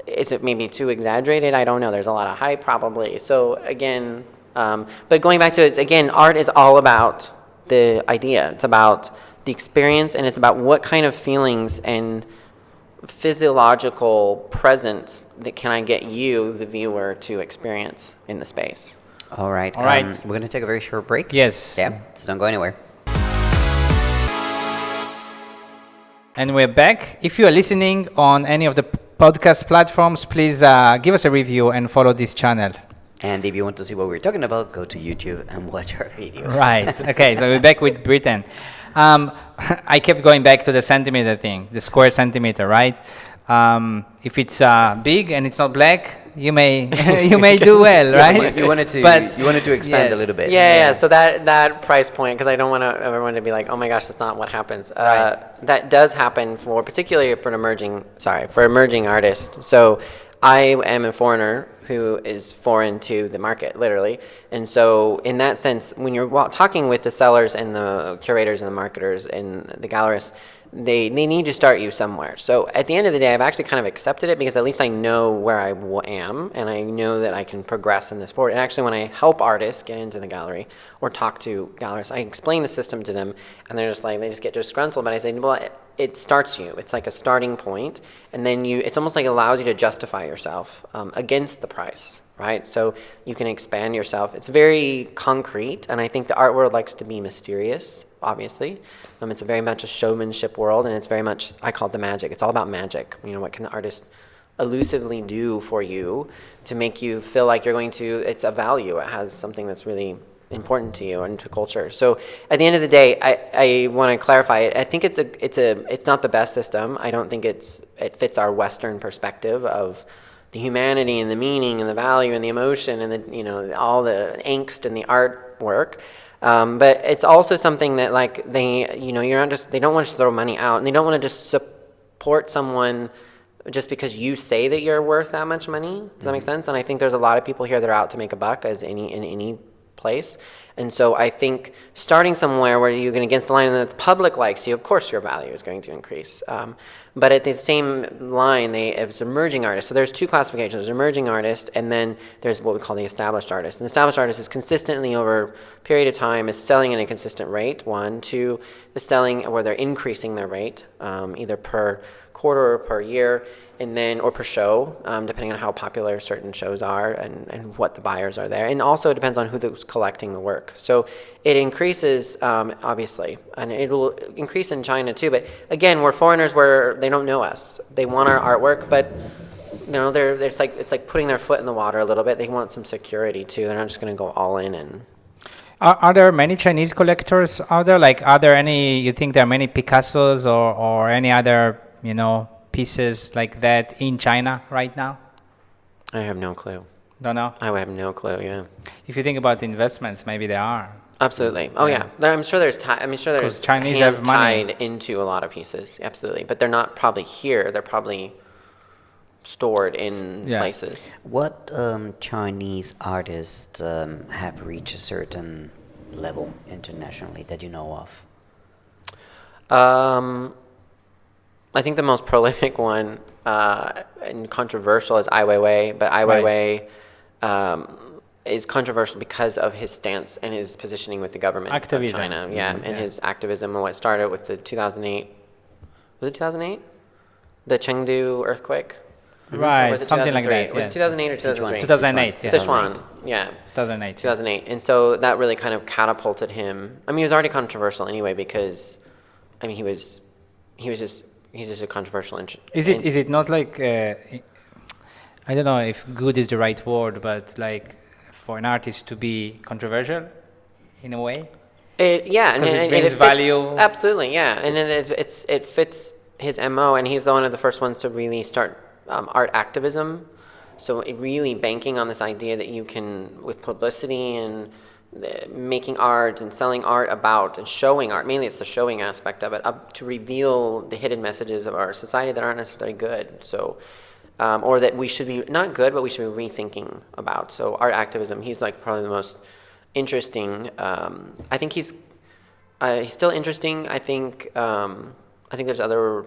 is it maybe too exaggerated? I don't know. There's a lot of hype probably. So again, but going back to it, again, art is all about the idea. It's about the experience, and it's about what kind of feelings and physiological presence that can I get you, the viewer, to experience in the space. All right. All right. We're going to take a very short break. Yes. Yeah, so don't go anywhere. And we're back. If you are listening on any of the podcast platforms, please give us a review and follow this channel. And if you want to see what we're talking about, go to YouTube and watch our video. Right. Okay, so we're back with Brittan. I kept going back to the centimeter thing, the square centimeter, right? If it's big and it's not black, you may do well, right? You wanted to expand a little bit. Yeah. So that price point, because I don't want everyone to be like, oh my gosh, that's not what happens. Right. That does happen particularly for emerging artists. So I am a foreigner who is foreign to the market, literally. And so in that sense, when you're talking with the sellers and the curators and the marketers and the gallerists, they need to start you somewhere. So at the end of the day, I've actually kind of accepted it because at least I know where I am and I know that I can progress in this forward. And actually when I help artists get into the gallery or talk to gallerists, I explain the system to them and they're just like, they just get disgruntled. But I say, well, it starts you. It's like a starting point, and then it's almost like it allows you to justify yourself against the price, right? So you can expand yourself. It's very concrete, and I think the art world likes to be mysterious, obviously. It's very much a showmanship world, and it's very much, I call it the magic. It's all about magic. What can the artist elusively do for you to make you feel like you're going to, it's a value. It has something that's really important to you and to culture. So at the end of the day, I want to clarify it. I think it's not the best system. I don't think it fits our Western perspective of the humanity and the meaning and the value and the emotion and the all the angst in the artwork. But it's also something that like they don't want to throw money out and they don't want to just support someone just because you say that you're worth that much money. Does that make sense? And I think there's a lot of people here that are out to make a buck in any place. And so I think starting somewhere where you're going against the line and the public likes you, of course your value is going to increase. But at the same line, it's emerging artists. So there's two classifications. There's emerging artist, and then there's what we call the established artist. And the established artist is consistently over a period of time is selling at a consistent rate, one. Two, is selling where they're increasing their rate, either per quarter or per year, and then or per show, depending on how popular certain shows are and what the buyers are there. And also it depends on who's collecting the work. So it increases, obviously, and it will increase in China too. But again, we're foreigners where they don't know us. They want our artwork, but it's like putting their foot in the water a little bit. They want some security too. They're not just going to go all in and. Are there many Chinese collectors out there? Like, you think there are many Picassos or any other, pieces like that in China right now? I have no clue. Don't know? I would have no clue, yeah. If you think about investments, maybe there are. Absolutely. Oh, yeah. I'm sure there's Chinese hands have money. tied into a lot of pieces. Absolutely. But they're not probably here. They're probably stored in places. What Chinese artists have reached a certain level internationally that you know of? I think the most prolific one and controversial is Ai Weiwei, but Ai Weiwei is controversial because of his stance and his positioning with the government of China. Yeah, and his activism and what started with the 2008, was it 2008? The Chengdu earthquake? Right, was it something like that. Was it 2008 or 2003? 2008, yeah. Sichuan, yeah. 2008. 2008. And so that really kind of catapulted him. I mean, he was already controversial anyway because, I mean, he's just a controversial. Is it not like, I don't know if good is the right word, but like for an artist to be controversial in a way? And it brings fits, value. Absolutely, yeah. And then it fits his MO, and he's one of the first ones to really start art activism. So really banking on this idea that you can, with publicity and making art and selling art about and showing art, mainly it's the showing aspect of it, to reveal the hidden messages of our society that aren't necessarily good. So, or that we should be, not good, but we should be rethinking about. So art activism, he's like probably the most interesting. I think he's still interesting. I think there's other,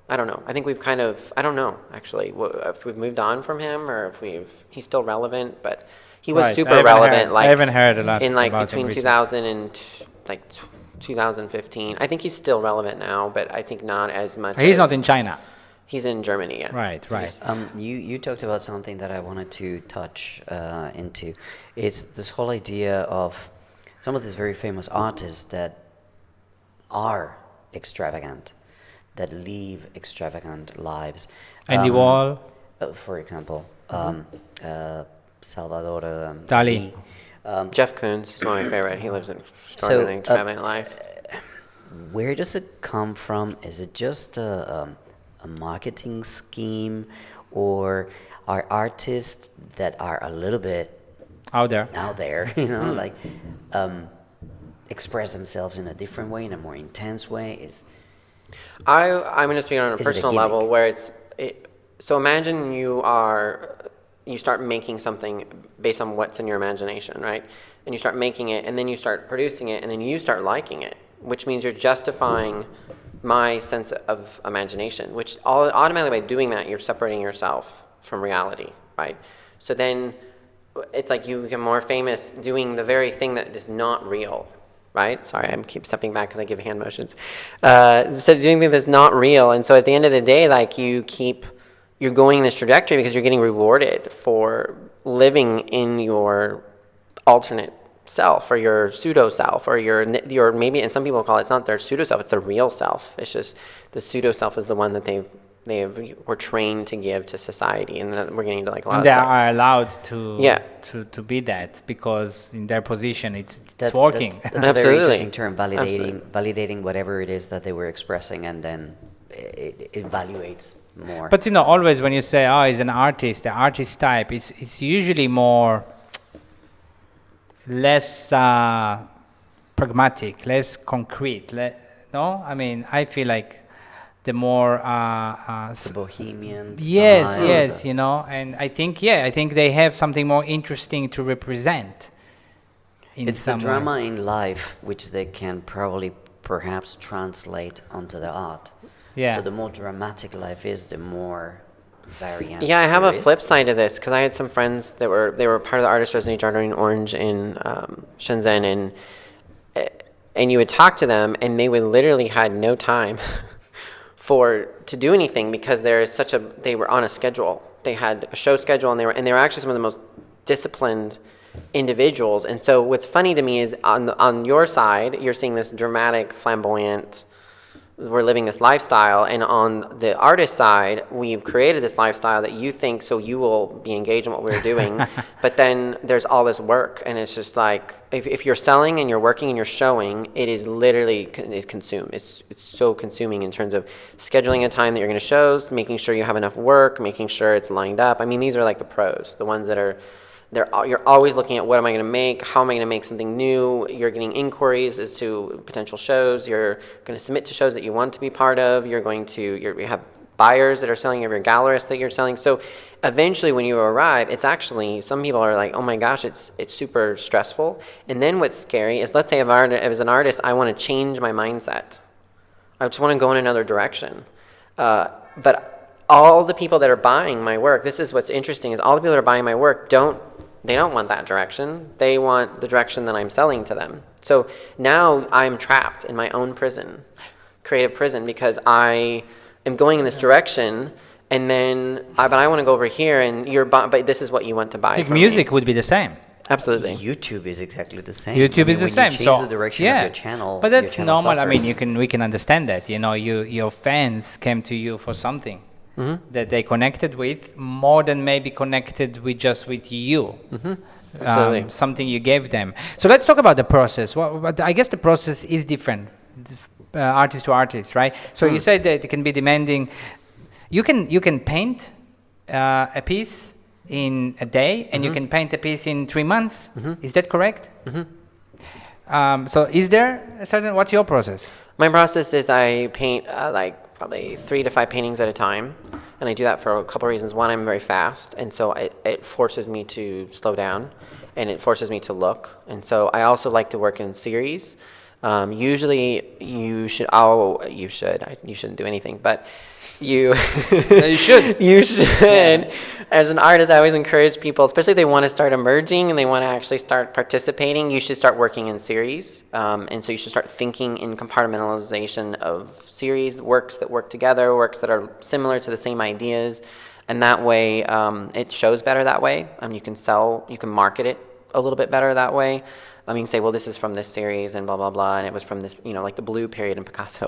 I don't know. I think we've kind of, I don't know actually, if we've moved on from him or if he's still relevant, but he was super relevant. I haven't heard a lot in about between him 2000 and 2015. I think he's still relevant now, but I think not as much. He's not in China. He's in Germany, yeah. Right. You talked about something that I wanted to touch into. It's this whole idea of some of these very famous artists that are extravagant, that live extravagant lives. Andy Wall, for example, Salvador Dali. Jeff Koons is one of my favorite. He lives an extraordinarily extravagant life. Where does it come from? Is it just a marketing scheme, or are artists that are a little bit out there, like express themselves in a different way, in a more intense way? I'm going to speak on a personal level where so imagine you are you start making something based on what's in your imagination, right? And you start making it, and then you start producing it, and then you start liking it, which means you're justifying my sense of imagination, which automatically by doing that, you're separating yourself from reality, right? So then it's like you become more famous doing the very thing that is not real, right? Sorry, I keep stepping back because I give hand motions. So doing things that's not real, and so at the end of the day, like you're going in this trajectory because you're getting rewarded for living in your alternate self or your pseudo self or your maybe, and some people call it's not their pseudo self, it's their real self. It's just the pseudo self is the one that were trained to give to society, and that we're getting to like a lot And of they stuff. are allowed to Yeah. to be that because in their position it's That's working. That's a very Absolutely. interesting term, Absolutely. validating whatever it is that they were expressing, and then it evaluates more. But you know, always when you say, "Oh, he's an artist," the artist type, it's usually less pragmatic, less concrete. No, I mean, I feel like the more the bohemian. yes, style, yes, the- you know, and I think they have something more interesting to represent. In It's the some drama way. in life which they can probably perhaps translate onto the art. Yeah. So the more dramatic life is, the more variance. Yeah, I have a there flip is. side to this because I had some friends that were part of the artist residency Jardin Orange in Shenzhen, and you would talk to them, and they would literally had no time to do anything because they were on a schedule. They had a show schedule, and they were actually some of the most disciplined individuals. And so what's funny to me is on your side, you're seeing this dramatic, flamboyant, we're living this lifestyle, and on the artist side, we've created this lifestyle that you think so you will be engaged in what we're doing, but then there's all this work, and it's just like if you're selling and you're working and you're showing, it is literally consumed. It's so consuming in terms of scheduling a time that you're going to shows, making sure you have enough work, making sure it's lined up. I mean, these are like the pros, the ones that are. You're always looking at what am I going to make, how am I going to make something new. You're getting inquiries as to potential shows. You're going to submit to shows that you want to be part of. You have buyers that are selling, you have your gallerists that you're selling. So eventually when you arrive, it's actually, some people are like, oh my gosh, it's super stressful. And then what's scary is, let's say if as an artist, I want to change my mindset. I just want to go in another direction. But all the people that are buying my work, this is what's interesting, is all the people that are buying my work don't want that direction. They want the direction that I'm selling to them. So now I'm trapped in my own prison, creative prison, because I am going in this direction, and then but I want to go over here, and but this is what you want to buy. I think from music me. would be the same. Absolutely. YouTube is exactly the same. YouTube is the when same. You change So the direction yeah, of your channel, but your that's channel normal. I suffers. mean, we can understand that. You know, your fans came to you for something that they connected with more than maybe connected with you. Absolutely. Something you gave them. So let's talk about the process. Well, I guess the process is different, artist to artist, right? So you said that it can be demanding. You can paint a piece in a day, and you can paint a piece in 3 months. Is that correct? So is there a certain? What's your process? My process is I paint like probably 3 to 5 paintings at a time, and I do that for a couple of reasons. One, I'm very fast, and so it forces me to slow down, and it forces me to look. And so I also like to work in series. Usually, you shouldn't do anything, but you You should. You should. As an artist, I always encourage people, especially if they want to start emerging and they want to actually start participating, you should start working in series. And so you should start thinking in compartmentalization of series, works that work together, works that are similar to the same ideas. And that way, it shows better that way. You can market it a little bit better that way. You can say, well, this is from this series and blah, blah, blah, and it was from this, like the blue period in Picasso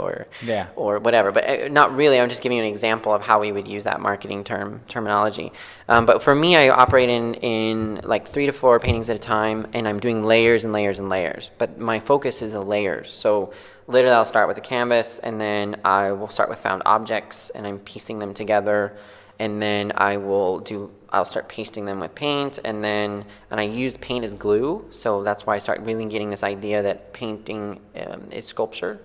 or whatever. But not really. I'm just giving you an example of how we would use that marketing terminology. But for me, I operate in like 3 to 4 paintings at a time, and I'm doing layers and layers and layers. But my focus is the layers. So literally I'll start with the canvas, and then I will start with found objects, and I'm piecing them together. And then I'll start pasting them with paint, and I use paint as glue, so that's why I start really getting this idea that painting is sculpture.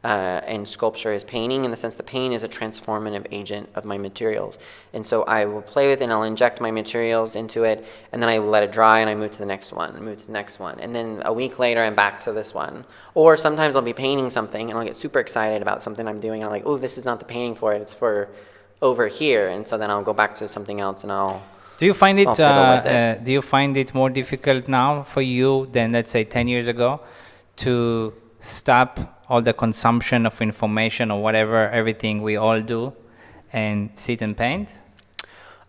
and sculpture is painting, in the sense that paint is a transformative agent of my materials. And so I will play with it, and I'll inject my materials into it, and then I let it dry, and I move to the next one, and move to the next one. And then a week later, I'm back to this one. Or sometimes I'll be painting something, and I'll get super excited about something I'm doing, and I'm like, oh, this is not the painting for it, it's for over here. And so then I'll go back to something else, and Do you find it, I'll fiddle with it. do you find it more difficult now for you than, let's say, 10 years ago to stop all the consumption of information or whatever, everything we all do, and sit and paint?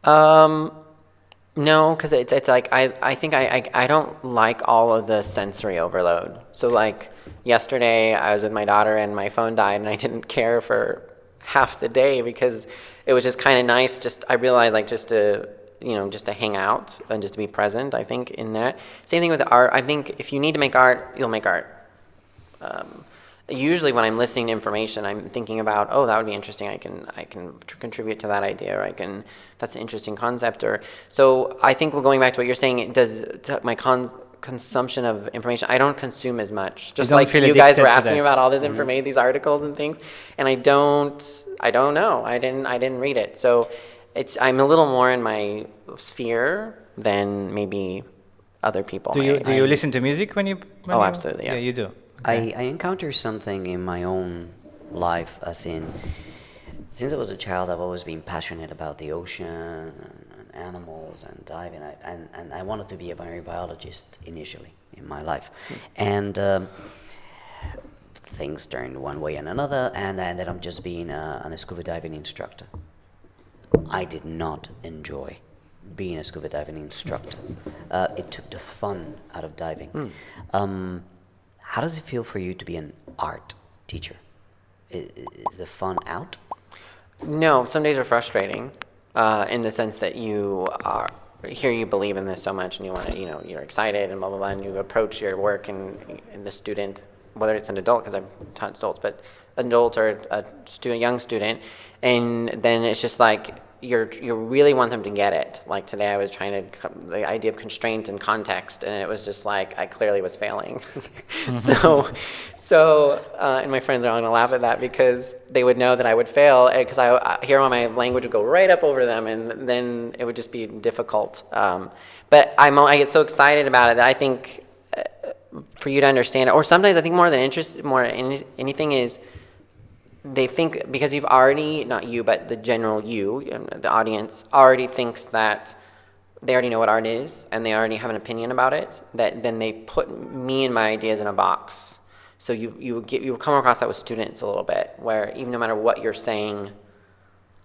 No, because it's like I think I don't like all of the sensory overload. So like yesterday I was with my daughter and my phone died, and I didn't care for half the day because it was just kind of nice. I realized like just to hang out and just to be present, I think, in that. Same thing with the art. I think if you need to make art, you'll make art. Usually when I'm listening to information, I'm thinking about, oh, that would be interesting. I can contribute to that idea, or that's an interesting concept. Or so I think we're going back to what you're saying. It does my consumption of information. I don't consume as much. Just like you guys were asking about all this information, these articles and things, and I don't know. I didn't read it. So I'm a little more in my sphere than maybe other people. Do you listen to music when you? Absolutely. Yeah, you do. I encounter something in my own life, as in, since I was a child, I've always been passionate about the ocean and animals and diving, and I wanted to be a marine biologist initially in my life. And things turned one way and another, and I ended up just being a scuba diving instructor. I did not enjoy being a scuba diving instructor. It took the fun out of diving. How does it feel for you to be an art teacher? Is the fun out? No, some days are frustrating, in the sense that you believe in this so much, and you want to, you're excited and blah blah blah, and you approach your work and the student, whether it's an adult, because I've taught adults, but adult or a young student, and then it's just like you really want them to get it. Like today I was trying to, the idea of constraint and context, and it was just like I clearly was failing. So and my friends are all going to laugh at that because they would know that I would fail, because I hear my language would go right up over them, and then it would just be difficult. But I get so excited about it that I think for you to understand it, or sometimes I think more than anything is, they think, because you've already, not you, but the general the audience, already thinks that they already know what art is, and they already have an opinion about it, that then they put me and my ideas in a box. So you come across that with students a little bit, where even no matter what you're saying,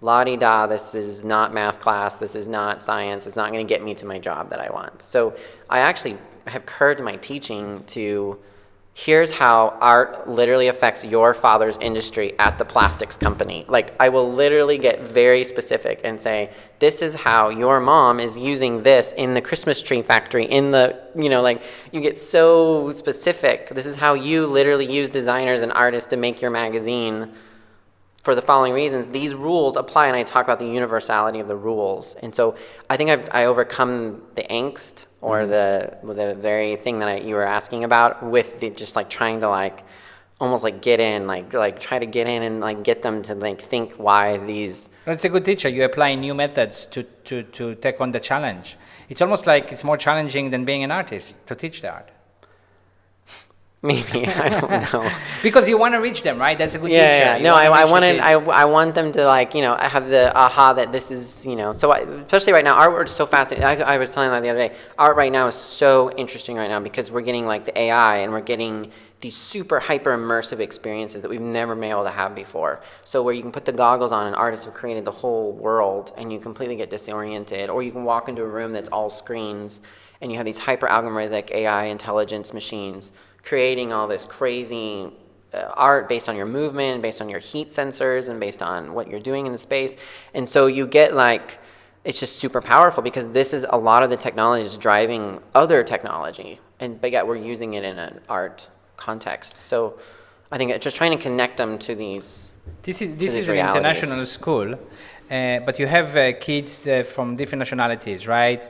la-di-da, this is not math class, this is not science, it's not going to get me to my job that I want. So I actually have curbed my teaching to, here's how art literally affects your father's industry at the plastics company. Like, I will literally get very specific and say, this is how your mom is using this in the Christmas tree factory, in the, you get so specific. This is how you literally use designers and artists to make your magazine for the following reasons. These rules apply, and I talk about the universality of the rules. And so I think I overcome the angst, or the very thing that you were asking about, with just like trying to almost get in, try to get in and get them to think why these. It's a good teacher. You apply new methods to take on the challenge. It's almost like it's more challenging than being an artist to teach the art. Maybe, I don't know. Because you want to reach them, right? That's a good teacher. Yeah. No, I want them to I have the aha that this is, so especially right now, art is so fascinating. I was telling that the other day. Art right now is so interesting right now, because we're getting the AI, and we're getting these super hyper immersive experiences that we've never been able to have before. So where you can put the goggles on, and artists have created the whole world, and you completely get disoriented. Or you can walk into a room that's all screens, and you have these hyper algorithmic AI intelligence machines creating all this crazy art based on your movement, based on your heat sensors, and based on what you're doing in the space. And so you get it's just super powerful, because this is a lot of the technology is driving other technology, but yet we're using it in an art context. So I think it's just trying to connect them to these. This is an international school, but you have kids from different nationalities, right?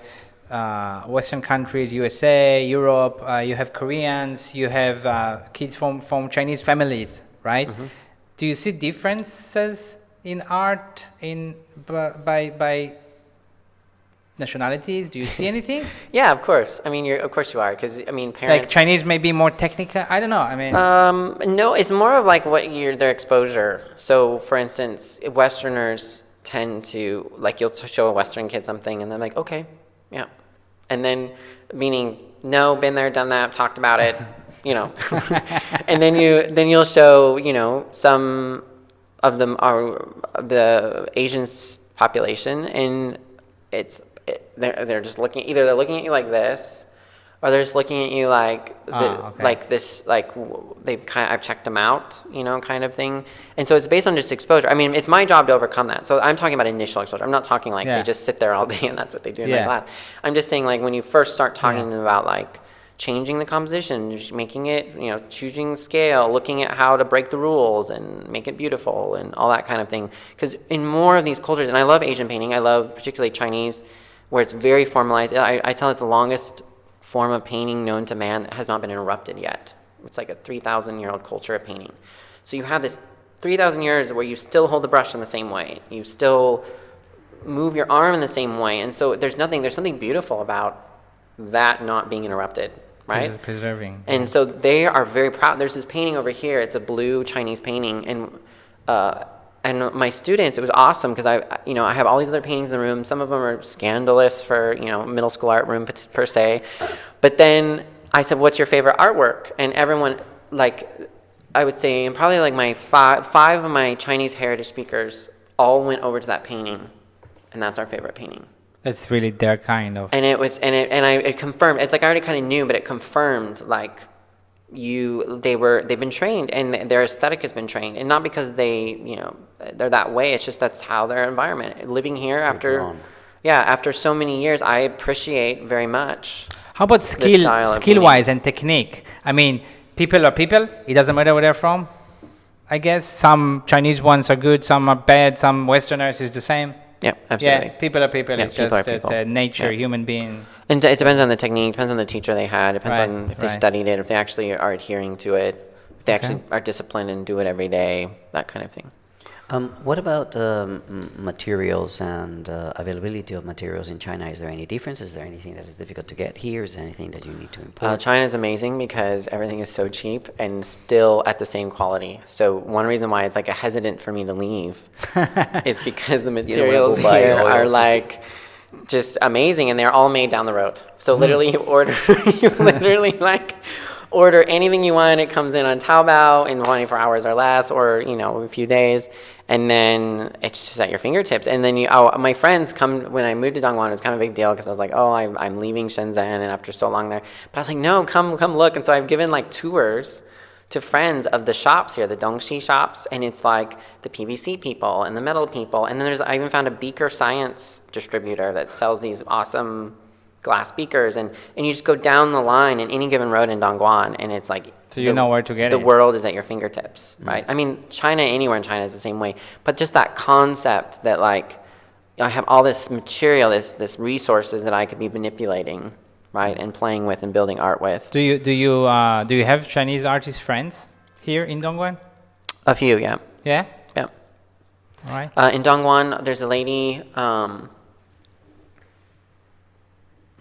Western countries, USA, Europe, you have Koreans, you have kids from Chinese families, right? Do you see differences in art by nationalities? Do you see anything? Yeah, of course. I mean, of course you are, because I mean, parents. Like Chinese may be more technical. I don't know. I mean, No, it's more of like their exposure. So, for instance, Westerners tend to like you'll show a Western kid something, and they're like, okay, yeah, and then meaning no, been there, done that, talked about it, you know, and then you'll show some of them are the Asian population, and they're just looking they're looking at you like this, or they're just looking at you like okay. like this, like I've checked them out, kind of thing. And so it's based on just exposure. I mean, it's my job to overcome that. So I'm talking about initial exposure. I'm not talking like they just sit there all day and that's what they do in their class. I'm just saying like when you first start talking about like changing the composition, just making it, choosing scale, looking at how to break the rules and make it beautiful and all that kind of thing. Because in more of these cultures, and I love Asian painting, I love particularly Chinese, where it's very formalized. I tell it's the longest form of painting known to man that has not been interrupted yet. It's like a 3,000-year-old culture of painting. So you have this 3,000 years where you still hold the brush in the same way. You still move your arm in the same way. And so there's something beautiful about that not being interrupted, right? Preserving. And so they are very proud. There's this painting over here. It's a blue Chinese painting. And my students, it was awesome because I have all these other paintings in the room. Some of them are scandalous for, middle school art room per se. But then I said, what's your favorite artwork? And everyone, like, I would say, and probably like my five of my Chinese heritage speakers all went over to that painting. And that's our favorite painting. That's really their kind of. And it confirmed, it's like I already kind of knew, but it confirmed like, they've been trained and their aesthetic has been trained, and not because they're that way, it's just that's how their environment living here after so many years. I appreciate very much. How about skill wise and technique? I mean, people are people, it doesn't matter where they're from, I guess. Some Chinese ones are good, some are bad, some Westerners is the same. Yeah, absolutely. Yeah, people are people. Yeah, it's just people. Nature, human being. And it depends on the technique, depends on the teacher they had, depends on if they right. studied it, if they actually are adhering to it, if they actually are disciplined and do it every day, that kind of thing. What about materials and availability of materials in China? Is there any difference? Is there anything that is difficult to get here? Is there anything that you need to import? China is amazing because everything is so cheap and still at the same quality. So one reason why it's like a hesitant for me to leave is because the materials here are like just amazing, and they're all made down the road. So literally order anything you want. It comes in on Taobao in 24 hours or less, or a few days, and then it's just at your fingertips. And then my friends come when I moved to Dongguan. It was kind of a big deal because I was like, I'm leaving Shenzhen, and after so long there. But I was like, no, come look. And so I've given like tours to friends of the shops here, the Dongxi shops, and it's like the PVC people and the metal people. And then I even found a beaker science distributor that sells these awesome glass beakers, and you just go down the line in any given road in Dongguan, and it's like so you know where to get it. The world is at your fingertips, right? I mean, anywhere in China is the same way, but just that concept that like I have all this material, this resources that I could be manipulating, right, and playing with and building art with. Do you have Chinese artist friends here in Dongguan? A few, yeah. Yeah. Yeah. All right. In Dongguan, there's a lady.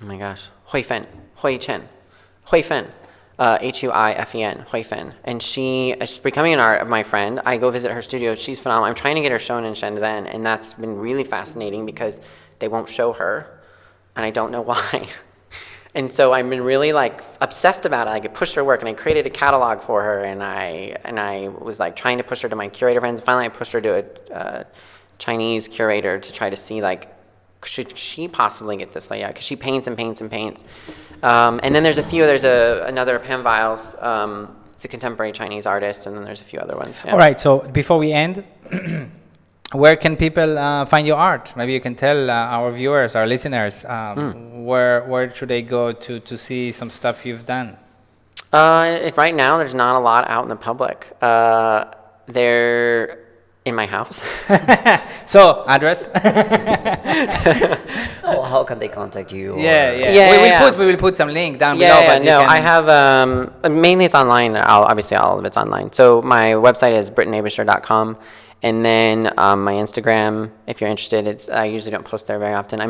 Oh my gosh, Hui Fen, Huifen, Huifen, Huifen. And she's becoming my friend. I go visit her studio. She's phenomenal. I'm trying to get her shown in Shenzhen, and that's been really fascinating because they won't show her, and I don't know why. And so I've been really like obsessed about it. I could push her work, and I created a catalog for her, and I was like trying to push her to my curator friends. Finally, I pushed her to a Chinese curator to try to see like, should she possibly get this layout? Because she paints and paints and paints. And then there's another Pam Viles. It's a contemporary Chinese artist, and then there's a few other ones. Yeah. All right, so before we end, where can people find your art? Maybe you can tell our viewers, our listeners, where should they go to see some stuff you've done? Right now, there's not a lot out in the public. They're in my house. So, address? how can they contact you? Or, Yeah, yeah. Yeah, we will yeah. put some link down Yeah, below. yeah, But you no, can, I have mainly it's online. Obviously all of it's online. So my website is brittanaebischer.com, and then my Instagram, if you're interested, I usually don't post there very often.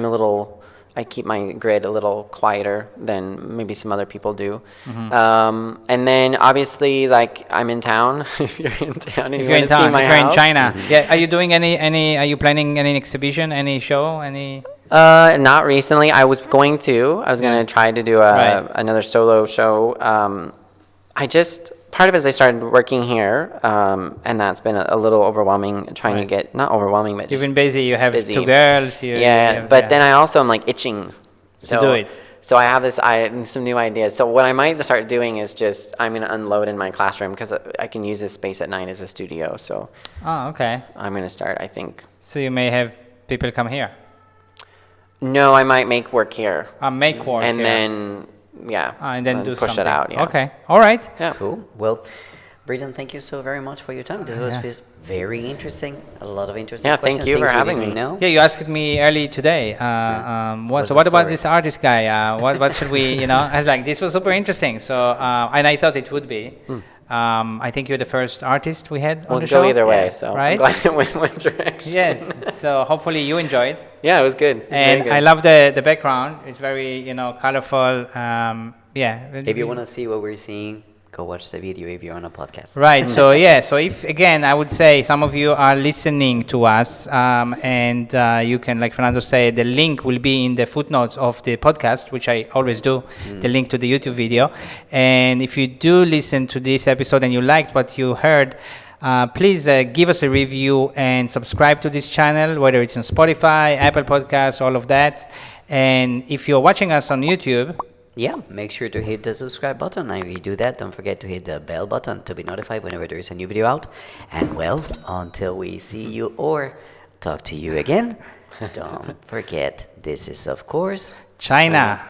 I keep my grid a little quieter than maybe some other people do. And then obviously, like, I'm in town. If you're in town and If you you're want in to see town, my if you're in house. China, yeah. Are you doing any? Are you planning any exhibition, any show, any? Not recently. I was going to. I was going to try to do Right. another solo show. Part of it is I started working here, and that's been a little overwhelming, trying to get, not overwhelming, but You've just been busy. You have busy. 2 girls. Yeah, but then I also am like itching To do it. So I have some new ideas. So what I might start doing is I'm going to unload in my classroom because I can use this space at night as a studio. So Oh, okay. I'm going to start, I think. So you may have people come here. No, I might make work here. Make work And here. then, yeah. And then do push something. it out, yeah. Okay. All right. Yeah. Cool. Well, Brittan, thank you so very much for your time. This was very interesting. A lot of interesting Yeah, questions. thank you for things we having didn't me. know. Yeah, you asked me early today. What's So the what about story? this artist guy? What should we? I was like, this was super interesting. So and I thought it would be. I think you're the first artist we had on We'll the show. go either way, Yeah. so Right? I'm glad it went one direction. Yes. So hopefully you enjoyed. Yeah, it was good. It was very And good. I love the background. It's very colorful. Yeah. If you want to see what we're seeing, go watch the video if you're on a podcast. Right. So so if again, I would say some of you are listening to us, and you can, like Fernando said, the link will be in the footnotes of the podcast, which I always do. The link to the YouTube video, and if you do listen to this episode and you liked what you heard, please give us a review and subscribe to this channel, whether it's on Spotify, Apple Podcasts, all of that. And if you're watching us on YouTube. Yeah, make sure to hit the subscribe button. And if you do that, don't forget to hit the bell button to be notified whenever there is a new video out. And well, until we see you or talk to you again, don't forget, this is, of course, China.